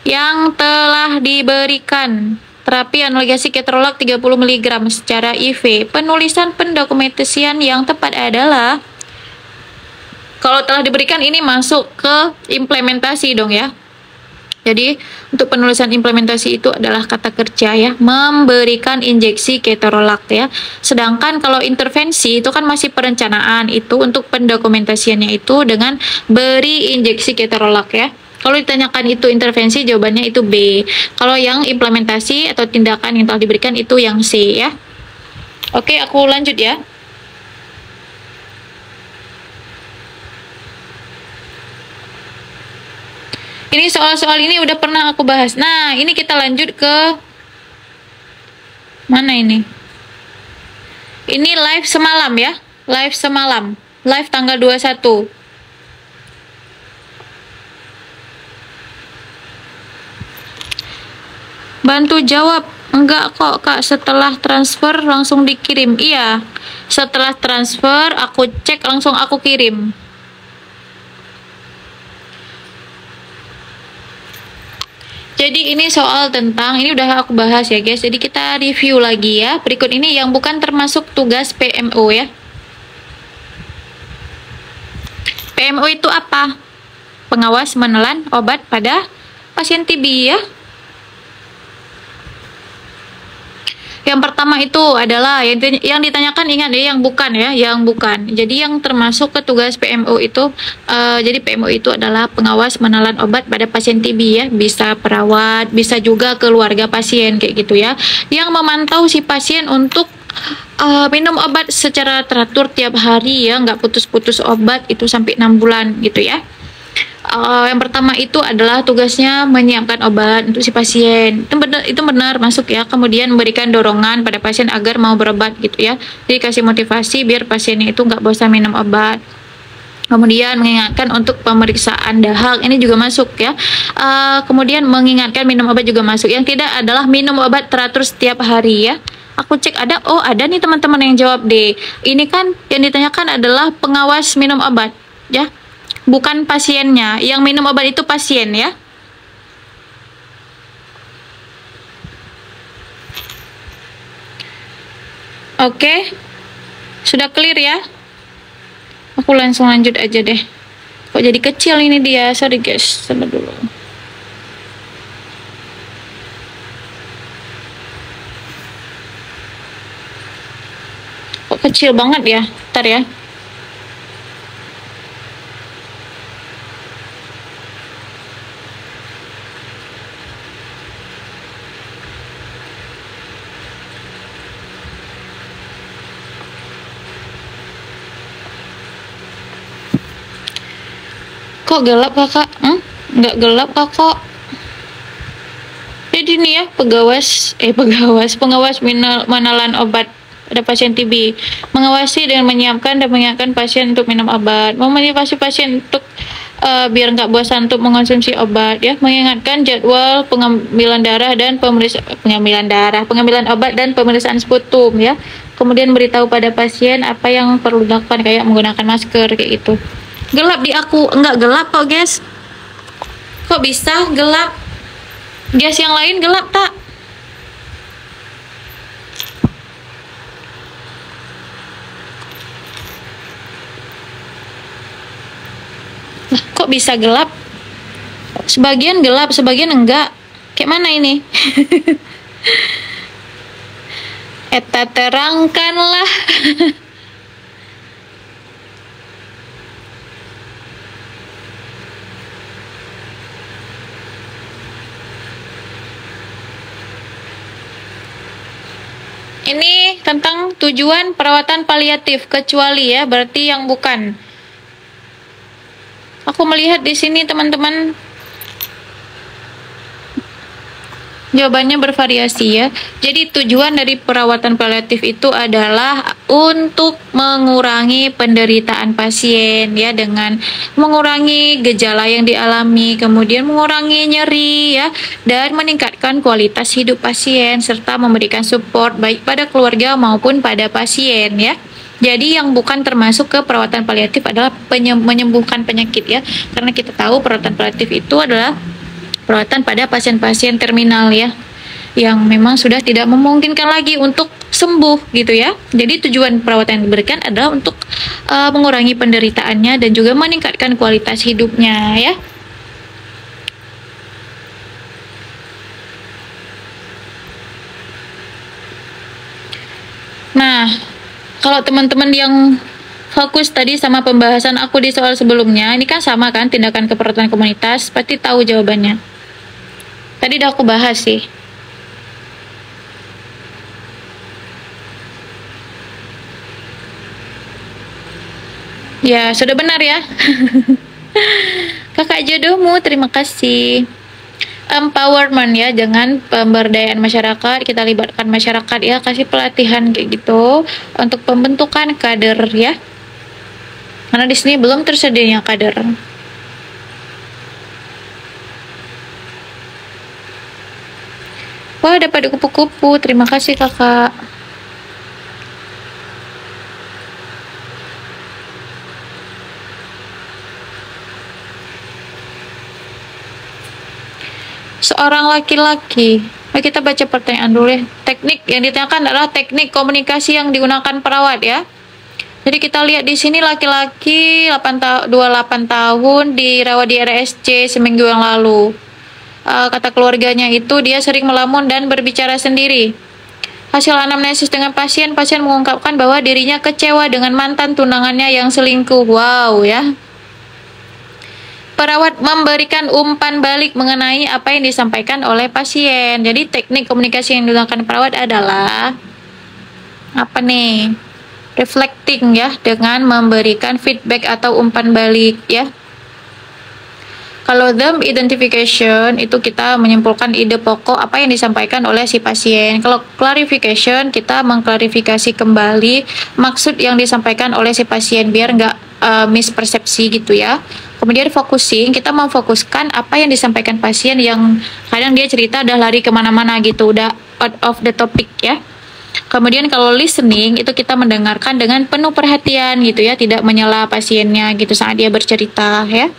yang telah diberikan terapi analgesi ketorolak 30 mg secara IV. Penulisan pendokumentasian yang tepat adalah, kalau telah diberikan ini masuk ke implementasi dong ya. Jadi untuk penulisan implementasi itu adalah kata kerja ya, memberikan injeksi ketorolak ya. Sedangkan kalau intervensi itu kan masih perencanaan, itu untuk pendokumentasiannya itu dengan beri injeksi ketorolak ya. Kalau ditanyakan itu intervensi, jawabannya itu B. Kalau yang implementasi atau tindakan yang telah diberikan itu yang C ya. Oke, aku lanjut ya. Ini soal-soal ini udah pernah aku bahas. Nah, ini kita lanjut ke mana ini? Ini live semalam ya. Live semalam. Live tanggal 21. Bantu jawab. Enggak kok kak, setelah transfer langsung dikirim. Iya, setelah transfer aku cek langsung aku kirim. Jadi ini soal tentang, ini udah aku bahas ya guys, jadi kita review lagi ya. Berikut ini yang bukan termasuk tugas PMO ya. PMO itu apa? Pengawas menelan obat pada pasien TB ya. Yang pertama itu adalah yang ditanyakan, ingat ya, yang bukan ya, yang bukan. Jadi yang termasuk ke tugas PMO itu, jadi PMO itu adalah pengawas menelan obat pada pasien TB ya. Bisa perawat, bisa juga keluarga pasien kayak gitu ya. Yang memantau si pasien untuk minum obat secara teratur tiap hari ya, nggak putus-putus obat itu sampai 6 bulan gitu ya. Yang pertama itu adalah tugasnya menyiapkan obat untuk si pasien. Itu benar masuk ya. Kemudian memberikan dorongan pada pasien agar mau berobat gitu ya. Jadi kasih motivasi biar pasiennya itu nggak bosan minum obat. Kemudian mengingatkan untuk pemeriksaan dahak, ini juga masuk ya. Kemudian mengingatkan minum obat juga masuk. Yang tidak adalah minum obat teratur setiap hari ya. Aku cek ada, oh ada nih teman-teman yang jawab deh. Ini kan yang ditanyakan adalah pengawas minum obat ya. Bukan pasiennya, yang minum obat itu pasien ya. Oke, sudah clear ya. Aku langsung lanjut aja deh. Kok jadi kecil ini dia, sorry guys, sabar dulu. Kok kecil banget ya, ntar ya. Kok gelap kakak? Nggak gelap kakak. Jadi nih ya, pengawas menelan obat pada pasien TB, mengawasi dengan menyiapkan dan mengingatkan pasien untuk minum obat, memotivasi pasien untuk biar nggak bosan untuk mengonsumsi obat ya. Mengingatkan jadwal pengambilan darah dan pengambilan obat dan pemeriksaan sputum ya. Kemudian beritahu pada pasien apa yang perlu dilakukan, kayak menggunakan masker kayak gitu. Gelap di aku, enggak gelap kok guys. Kok bisa gelap? Gas yang lain gelap tak? Lah, kok bisa gelap? Sebagian gelap, sebagian enggak. Kayak mana ini? Eta terangkanlah. Ini tentang tujuan perawatan paliatif, kecuali ya, berarti yang bukan. Aku melihat di sini teman-teman jawabannya bervariasi ya. Jadi tujuan dari perawatan paliatif itu adalah untuk mengurangi penderitaan pasien ya, dengan mengurangi gejala yang dialami, kemudian mengurangi nyeri ya, dan meningkatkan kualitas hidup pasien serta memberikan support baik pada keluarga maupun pada pasien ya. Jadi yang bukan termasuk ke perawatan paliatif adalah menyembuhkan penyakit ya. Karena kita tahu perawatan paliatif itu adalah perawatan pada pasien-pasien terminal ya, yang memang sudah tidak memungkinkan lagi untuk sembuh gitu ya. Jadi tujuan perawatan yang diberikan adalah untuk mengurangi penderitaannya dan juga meningkatkan kualitas hidupnya ya. Nah, kalau teman-teman yang fokus tadi sama pembahasan aku di soal sebelumnya, ini kan sama kan, tindakan keperawatan komunitas, pasti tahu jawabannya. Tadi udah aku bahas sih. Ya, sudah benar ya. Kakak jodohmu, terima kasih. Empowerment ya, dengan pemberdayaan masyarakat, kita libatkan masyarakat ya, kasih pelatihan kayak gitu untuk pembentukan kader ya. Karena di sini belum tersedianya kader. Wah, dapat kupu-kupu. Terima kasih, Kakak. Seorang laki-laki. Mari kita baca pertanyaan dulu ya. Teknik yang ditanyakan adalah teknik komunikasi yang digunakan perawat ya. Jadi kita lihat di sini laki-laki 28 tahun dirawat di RSC seminggu yang lalu. Kata keluarganya itu dia sering melamun dan berbicara sendiri. Hasil anamnesis dengan pasien mengungkapkan bahwa dirinya kecewa dengan mantan tunangannya yang selingkuh. Wow ya. Perawat memberikan umpan balik mengenai apa yang disampaikan oleh pasien. Jadi teknik komunikasi yang digunakan perawat adalah apa nih? Reflecting ya, dengan memberikan feedback atau umpan balik ya. Kalau the identification itu kita menyimpulkan ide pokok apa yang disampaikan oleh si pasien. Kalau clarification kita mengklarifikasi kembali maksud yang disampaikan oleh si pasien biar nggak mispersepsi gitu ya. Kemudian focusing kita memfokuskan apa yang disampaikan pasien yang kadang dia cerita udah lari kemana-mana gitu, udah out of the topic ya. Kemudian kalau listening itu kita mendengarkan dengan penuh perhatian gitu ya, tidak menyela pasiennya gitu saat dia bercerita ya.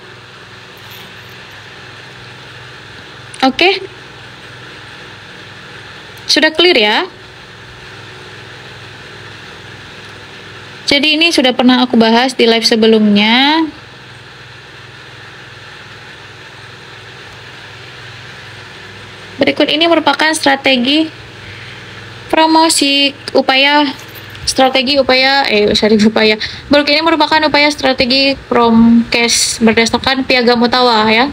Oke. Sudah clear ya? Jadi ini sudah pernah aku bahas di live sebelumnya. Berikut ini merupakan strategi promosi Berikut ini merupakan upaya strategi promkes berdasarkan Piagam Ottawa ya.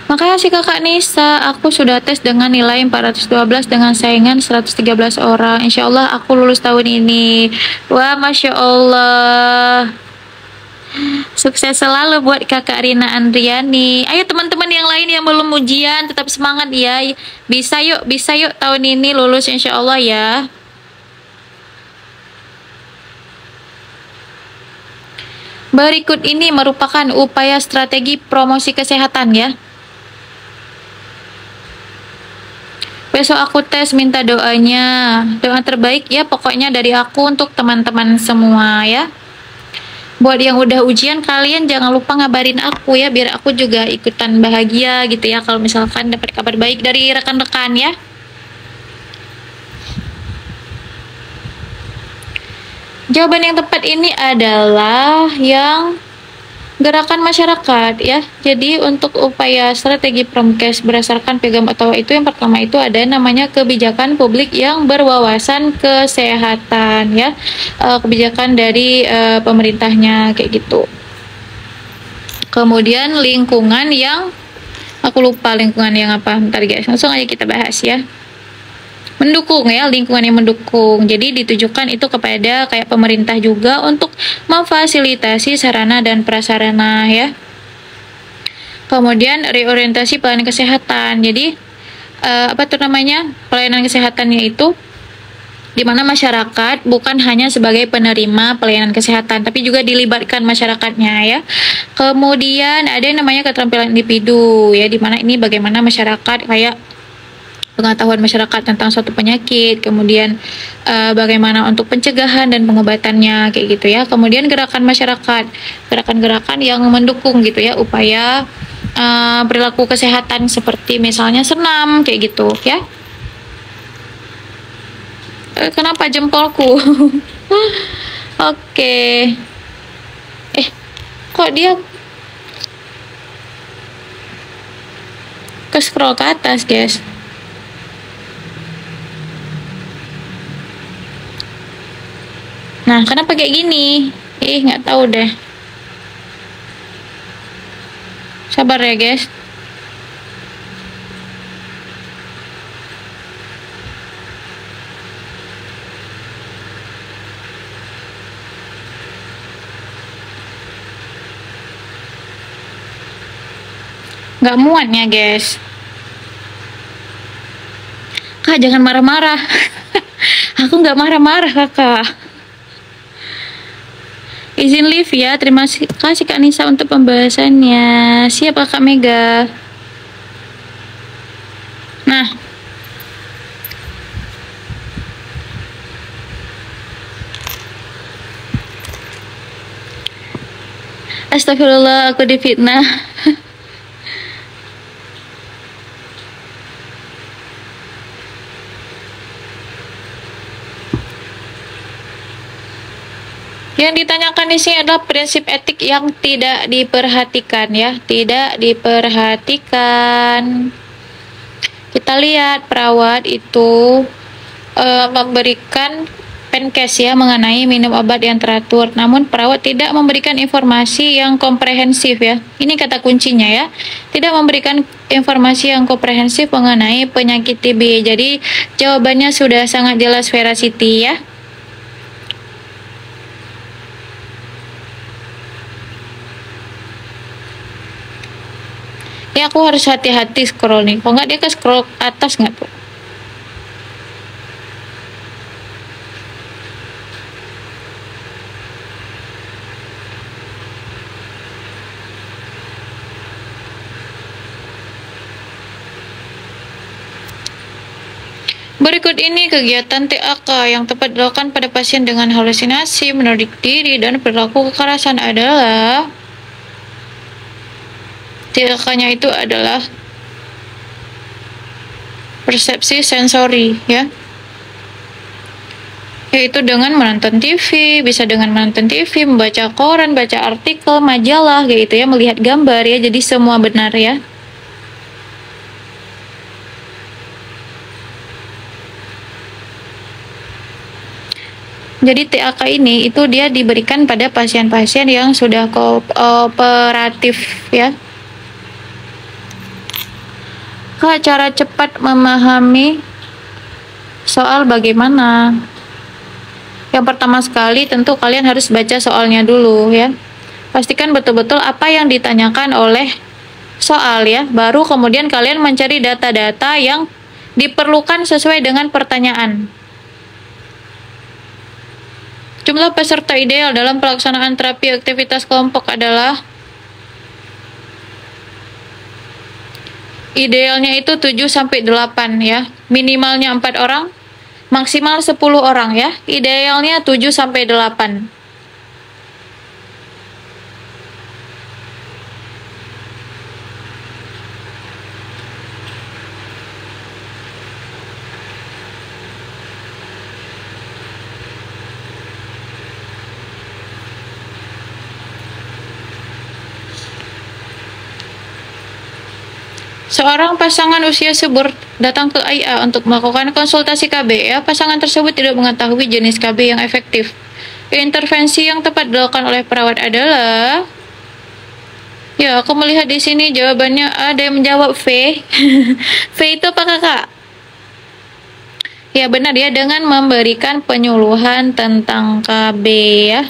Makasih Kakak Nisa, aku sudah tes dengan nilai 412 dengan saingan 113 orang. Insya Allah aku lulus tahun ini. Wah, Masya Allah. Sukses selalu buat Kakak Rina Andriani. Ayo teman-teman yang lain yang belum ujian, tetap semangat ya. Bisa yuk tahun ini lulus insya Allah ya. Berikut ini merupakan upaya strategi promosi kesehatan ya. Besok aku tes, minta doanya. Doa terbaik ya pokoknya dari aku untuk teman-teman semua ya. Buat yang udah ujian, kalian jangan lupa ngabarin aku ya, biar aku juga ikutan bahagia gitu ya kalau misalkan dapat kabar baik dari rekan-rekan ya. Jawaban yang tepat ini adalah yang gerakan masyarakat ya. Jadi untuk upaya strategi Promkes berdasarkan Piagam Ottawa itu yang pertama itu ada namanya kebijakan publik yang berwawasan kesehatan ya. Kebijakan dari pemerintahnya kayak gitu. Kemudian lingkungan yang aku lupa lingkungan yang apa. Ntar guys, langsung aja kita bahas ya. Mendukung ya, lingkungan yang mendukung. Jadi ditujukan itu kepada kayak pemerintah juga untuk memfasilitasi sarana dan prasarana ya. Kemudian reorientasi pelayanan kesehatan. Jadi pelayanan kesehatannya itu di mana masyarakat bukan hanya sebagai penerima pelayanan kesehatan, tapi juga dilibatkan masyarakatnya ya. Kemudian ada yang namanya keterampilan individu ya, di mana ini bagaimana masyarakat kayak pengetahuan masyarakat tentang suatu penyakit, kemudian bagaimana untuk pencegahan dan pengobatannya kayak gitu ya. Kemudian gerakan masyarakat, gerakan-gerakan yang mendukung gitu ya upaya perilaku kesehatan seperti misalnya senam kayak gitu ya. Kenapa jempolku? Oke. Kok dia ke scroll ke atas, guys? Nah, kenapa kayak gini? Nggak tahu deh. Sabar ya, guys. Nggak muatnya, guys. Kak, jangan marah-marah. Aku nggak marah-marah, kakak. Izin live ya, terima kasih Kak Nisa untuk pembahasannya. Siap Kak Mega. Nah, astagfirullah, aku difitnah. Yang ditanyakan di sini adalah prinsip etik yang tidak diperhatikan ya, tidak diperhatikan. Kita lihat perawat itu memberikan penkes ya mengenai minum obat yang teratur, namun perawat tidak memberikan informasi yang komprehensif ya. Ini kata kuncinya ya, tidak memberikan informasi yang komprehensif mengenai penyakit TB. Jadi jawabannya sudah sangat jelas Vera Siti ya. Ya aku harus hati-hati scroll nih, kok nggak dia ke scroll atas nggak tuh? Berikut ini kegiatan TAK yang tepat dilakukan pada pasien dengan halusinasi, menarik diri, dan perilaku kekerasan adalah TAK-nya itu adalah persepsi sensori ya, yaitu dengan menonton TV, bisa dengan menonton TV, membaca koran, baca artikel, majalah kayak gitu ya, melihat gambar ya, jadi semua benar ya. Jadi TAK ini itu dia diberikan pada pasien-pasien yang sudah kooperatif ya. Kak, cara cepat memahami soal bagaimana? Yang pertama sekali tentu kalian harus baca soalnya dulu ya. Pastikan betul-betul apa yang ditanyakan oleh soal ya. Baru kemudian kalian mencari data-data yang diperlukan sesuai dengan pertanyaan. Jumlah peserta ideal dalam pelaksanaan terapi aktivitas kelompok adalah idealnya itu 7-8 ya. Minimalnya 4 orang, maksimal 10 orang ya. Idealnya 7-8. Seorang pasangan usia subur datang ke IA untuk melakukan konsultasi KB ya. Pasangan tersebut tidak mengetahui jenis KB yang efektif. Intervensi yang tepat dilakukan oleh perawat adalah, ya aku melihat di sini jawabannya ada yang menjawab V. V itu apa kakak? Ya benar ya, dengan memberikan penyuluhan tentang KB ya.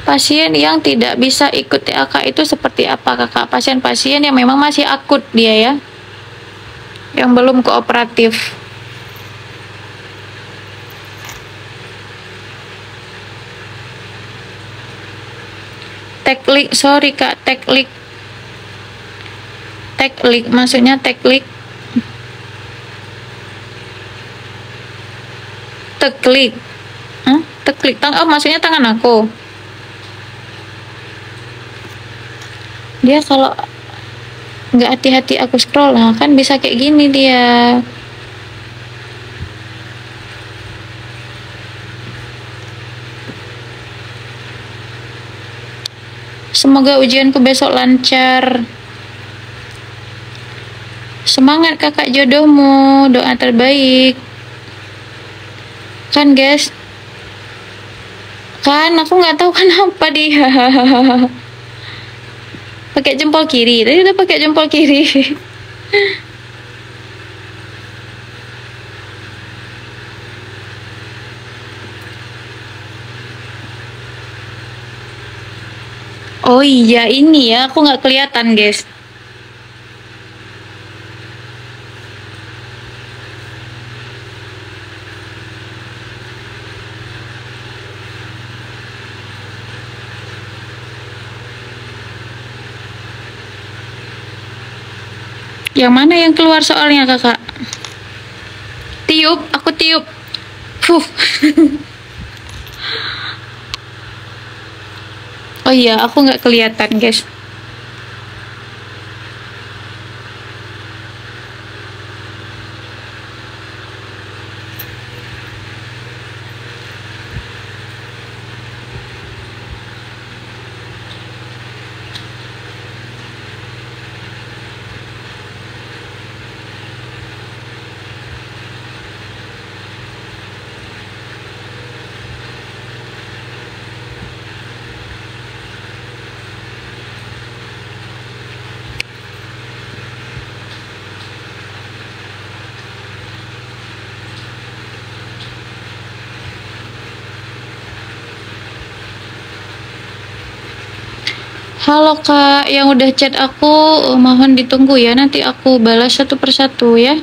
Pasien yang tidak bisa ikut TAK itu seperti apa kakak? Pasien-pasien yang memang masih akut dia ya, yang belum kooperatif. Teklik, sorry kak, teklik maksudnya teklik. Teklik oh maksudnya tangan aku. Dia kalau nggak hati-hati aku scroll lah kan bisa kayak gini dia. Semoga ujianku besok lancar. Semangat kakak jodohmu, doa terbaik kan guys. Kan aku nggak tahu kenapa dia pakai jempol kiri, tadi udah pakai jempol kiri. Oh iya ini ya, aku nggak kelihatan guys. Yang mana yang keluar soalnya kakak? Tiup, aku tiup. Oh iya, aku nggak kelihatan guys. Halo kak, yang udah chat aku mohon ditunggu ya, nanti aku balas satu persatu ya.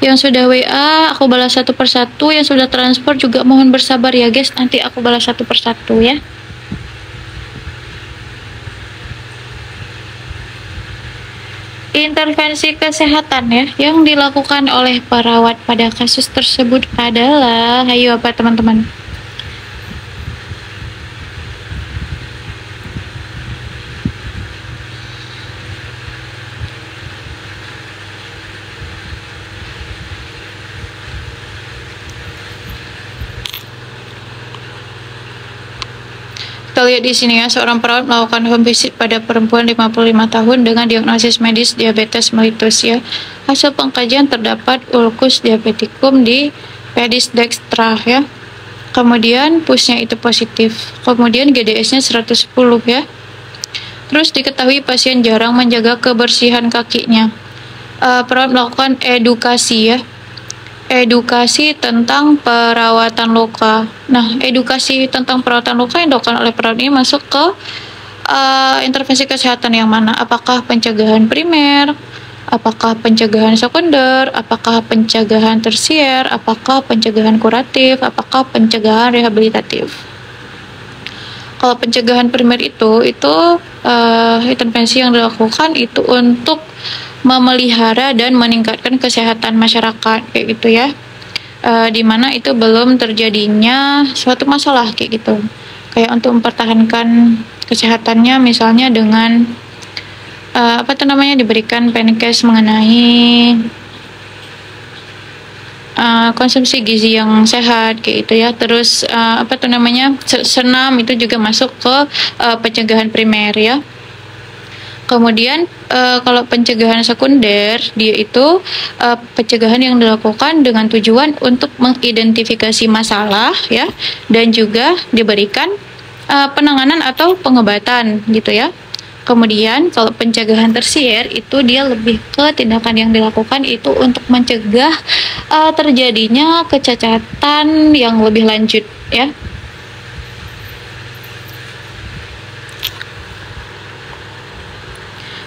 Yang sudah WA aku balas satu persatu, yang sudah transfer juga mohon bersabar ya guys, nanti aku balas satu persatu ya. Intervensi kesehatan ya yang dilakukan oleh perawat pada kasus tersebut adalah, ayo apa teman-teman? Kita lihat di sini ya, seorang perawat melakukan home visit pada perempuan 55 tahun dengan diagnosis medis diabetes mellitus ya. Hasil pengkajian terdapat ulcus diabeticum di pedis dextra ya. Kemudian pushnya itu positif. Kemudian GDS-nya 110 ya. Terus diketahui pasien jarang menjaga kebersihan kakinya. Perawat melakukan edukasi ya. Edukasi tentang perawatan luka. Nah, edukasi tentang perawatan luka yang dilakukan oleh perawat ini masuk ke intervensi kesehatan yang mana? Apakah pencegahan primer, apakah pencegahan sekunder, apakah pencegahan tersier, apakah pencegahan kuratif, apakah pencegahan rehabilitatif. Kalau pencegahan primer itu intervensi yang dilakukan itu untuk memelihara dan meningkatkan kesehatan masyarakat kayak gitu ya. Dimana itu belum terjadinya suatu masalah kayak gitu. Kayak untuk mempertahankan kesehatannya misalnya dengan diberikan Penkes mengenai konsumsi gizi yang sehat kayak gitu ya. Terus senam itu juga masuk ke pencegahan primer ya. Kemudian kalau pencegahan sekunder dia itu pencegahan yang dilakukan dengan tujuan untuk mengidentifikasi masalah ya, dan juga diberikan penanganan atau pengobatan gitu ya. Kemudian kalau pencegahan tersier itu dia lebih ke tindakan yang dilakukan itu untuk mencegah terjadinya kecacatan yang lebih lanjut ya.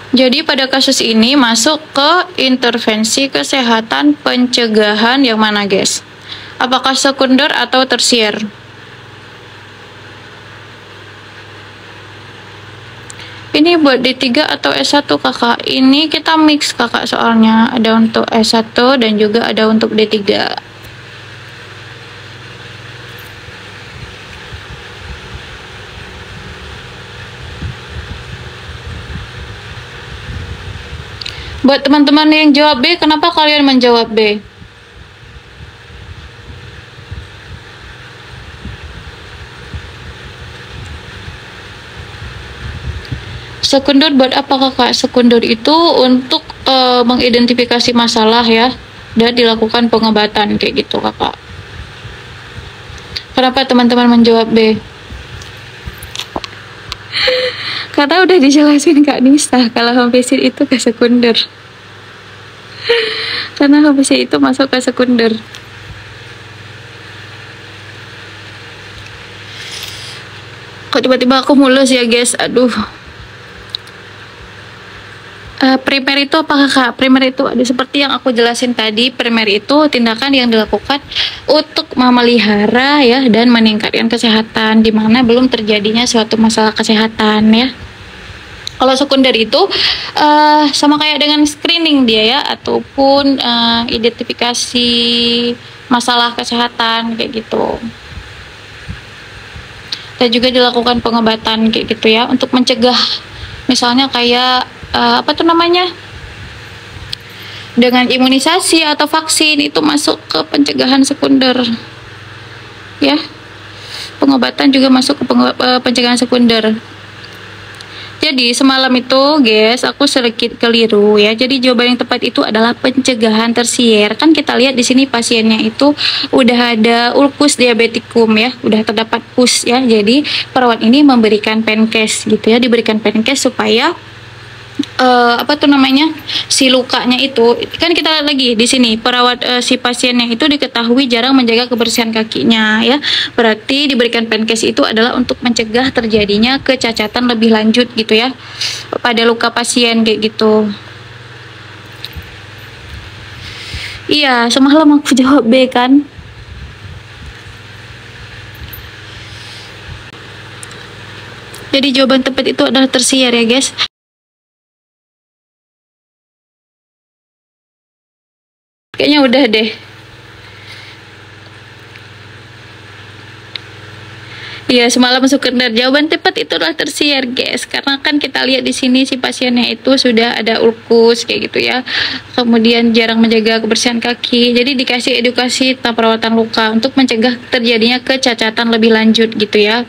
Jadi pada kasus ini masuk ke intervensi kesehatan pencegahan yang mana guys? Apakah sekunder atau tersier? Ini buat D3 atau S1 kakak? Ini kita mix kakak soalnya. Ada untuk S1 dan juga ada untuk D3. Buat teman-teman yang jawab B, kenapa kalian menjawab B? Sekunder buat apa kakak? Sekunder itu untuk mengidentifikasi masalah ya, dan dilakukan pengobatan kayak gitu kakak. Kenapa teman-teman menjawab B? Karena udah dijelasin Kak Nisa kalau homicide itu ke sekunder. Karena homicide itu masuk ke sekunder. Kok tiba-tiba aku mulus ya guys, aduh. Primer itu apa kakak? Primer itu ada seperti yang aku jelasin tadi. Primer itu tindakan yang dilakukan untuk memelihara ya dan meningkatkan kesehatan di mana belum terjadinya suatu masalah kesehatan ya. Kalau sekunder itu sama kayak dengan screening dia ya, ataupun identifikasi masalah kesehatan kayak gitu. Dan juga dilakukan pengobatan kayak gitu ya untuk mencegah misalnya kayak dengan imunisasi atau vaksin itu masuk ke pencegahan sekunder ya. Pengobatan juga masuk ke pencegahan sekunder. Jadi semalam itu guys aku sedikit keliru ya. Jadi jawaban yang tepat itu adalah pencegahan tersier. Kan kita lihat di sini pasiennya itu udah ada ulkus diabetikum ya, udah terdapat pus ya. Jadi perawat ini memberikan Penkes gitu ya, diberikan Penkes supaya si lukanya itu kan kita lihat lagi di sini perawat si pasiennya itu diketahui jarang menjaga kebersihan kakinya ya, berarti diberikan Penkes itu adalah untuk mencegah terjadinya kecacatan lebih lanjut gitu ya pada luka pasien kayak gitu. Iya semalam aku jawab B kan. Jadi jawaban tepat itu adalah tersier ya guys. Kayaknya udah deh. Iya, semalam sekunder. Jawaban tepat itu adalah tersier, guys. Karena kan kita lihat di sini si pasiennya itu sudah ada ulkus kayak gitu ya. Kemudian jarang menjaga kebersihan kaki. Jadi dikasih edukasi tentang perawatan luka untuk mencegah terjadinya kecacatan lebih lanjut gitu ya.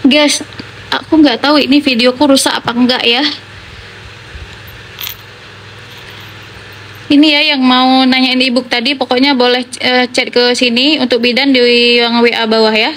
Guys, aku nggak tahu ini videoku rusak apa enggak ya. Ini ya yang mau nanyain ebook tadi, pokoknya boleh chat ke sini untuk bidan di yang WA bawah ya.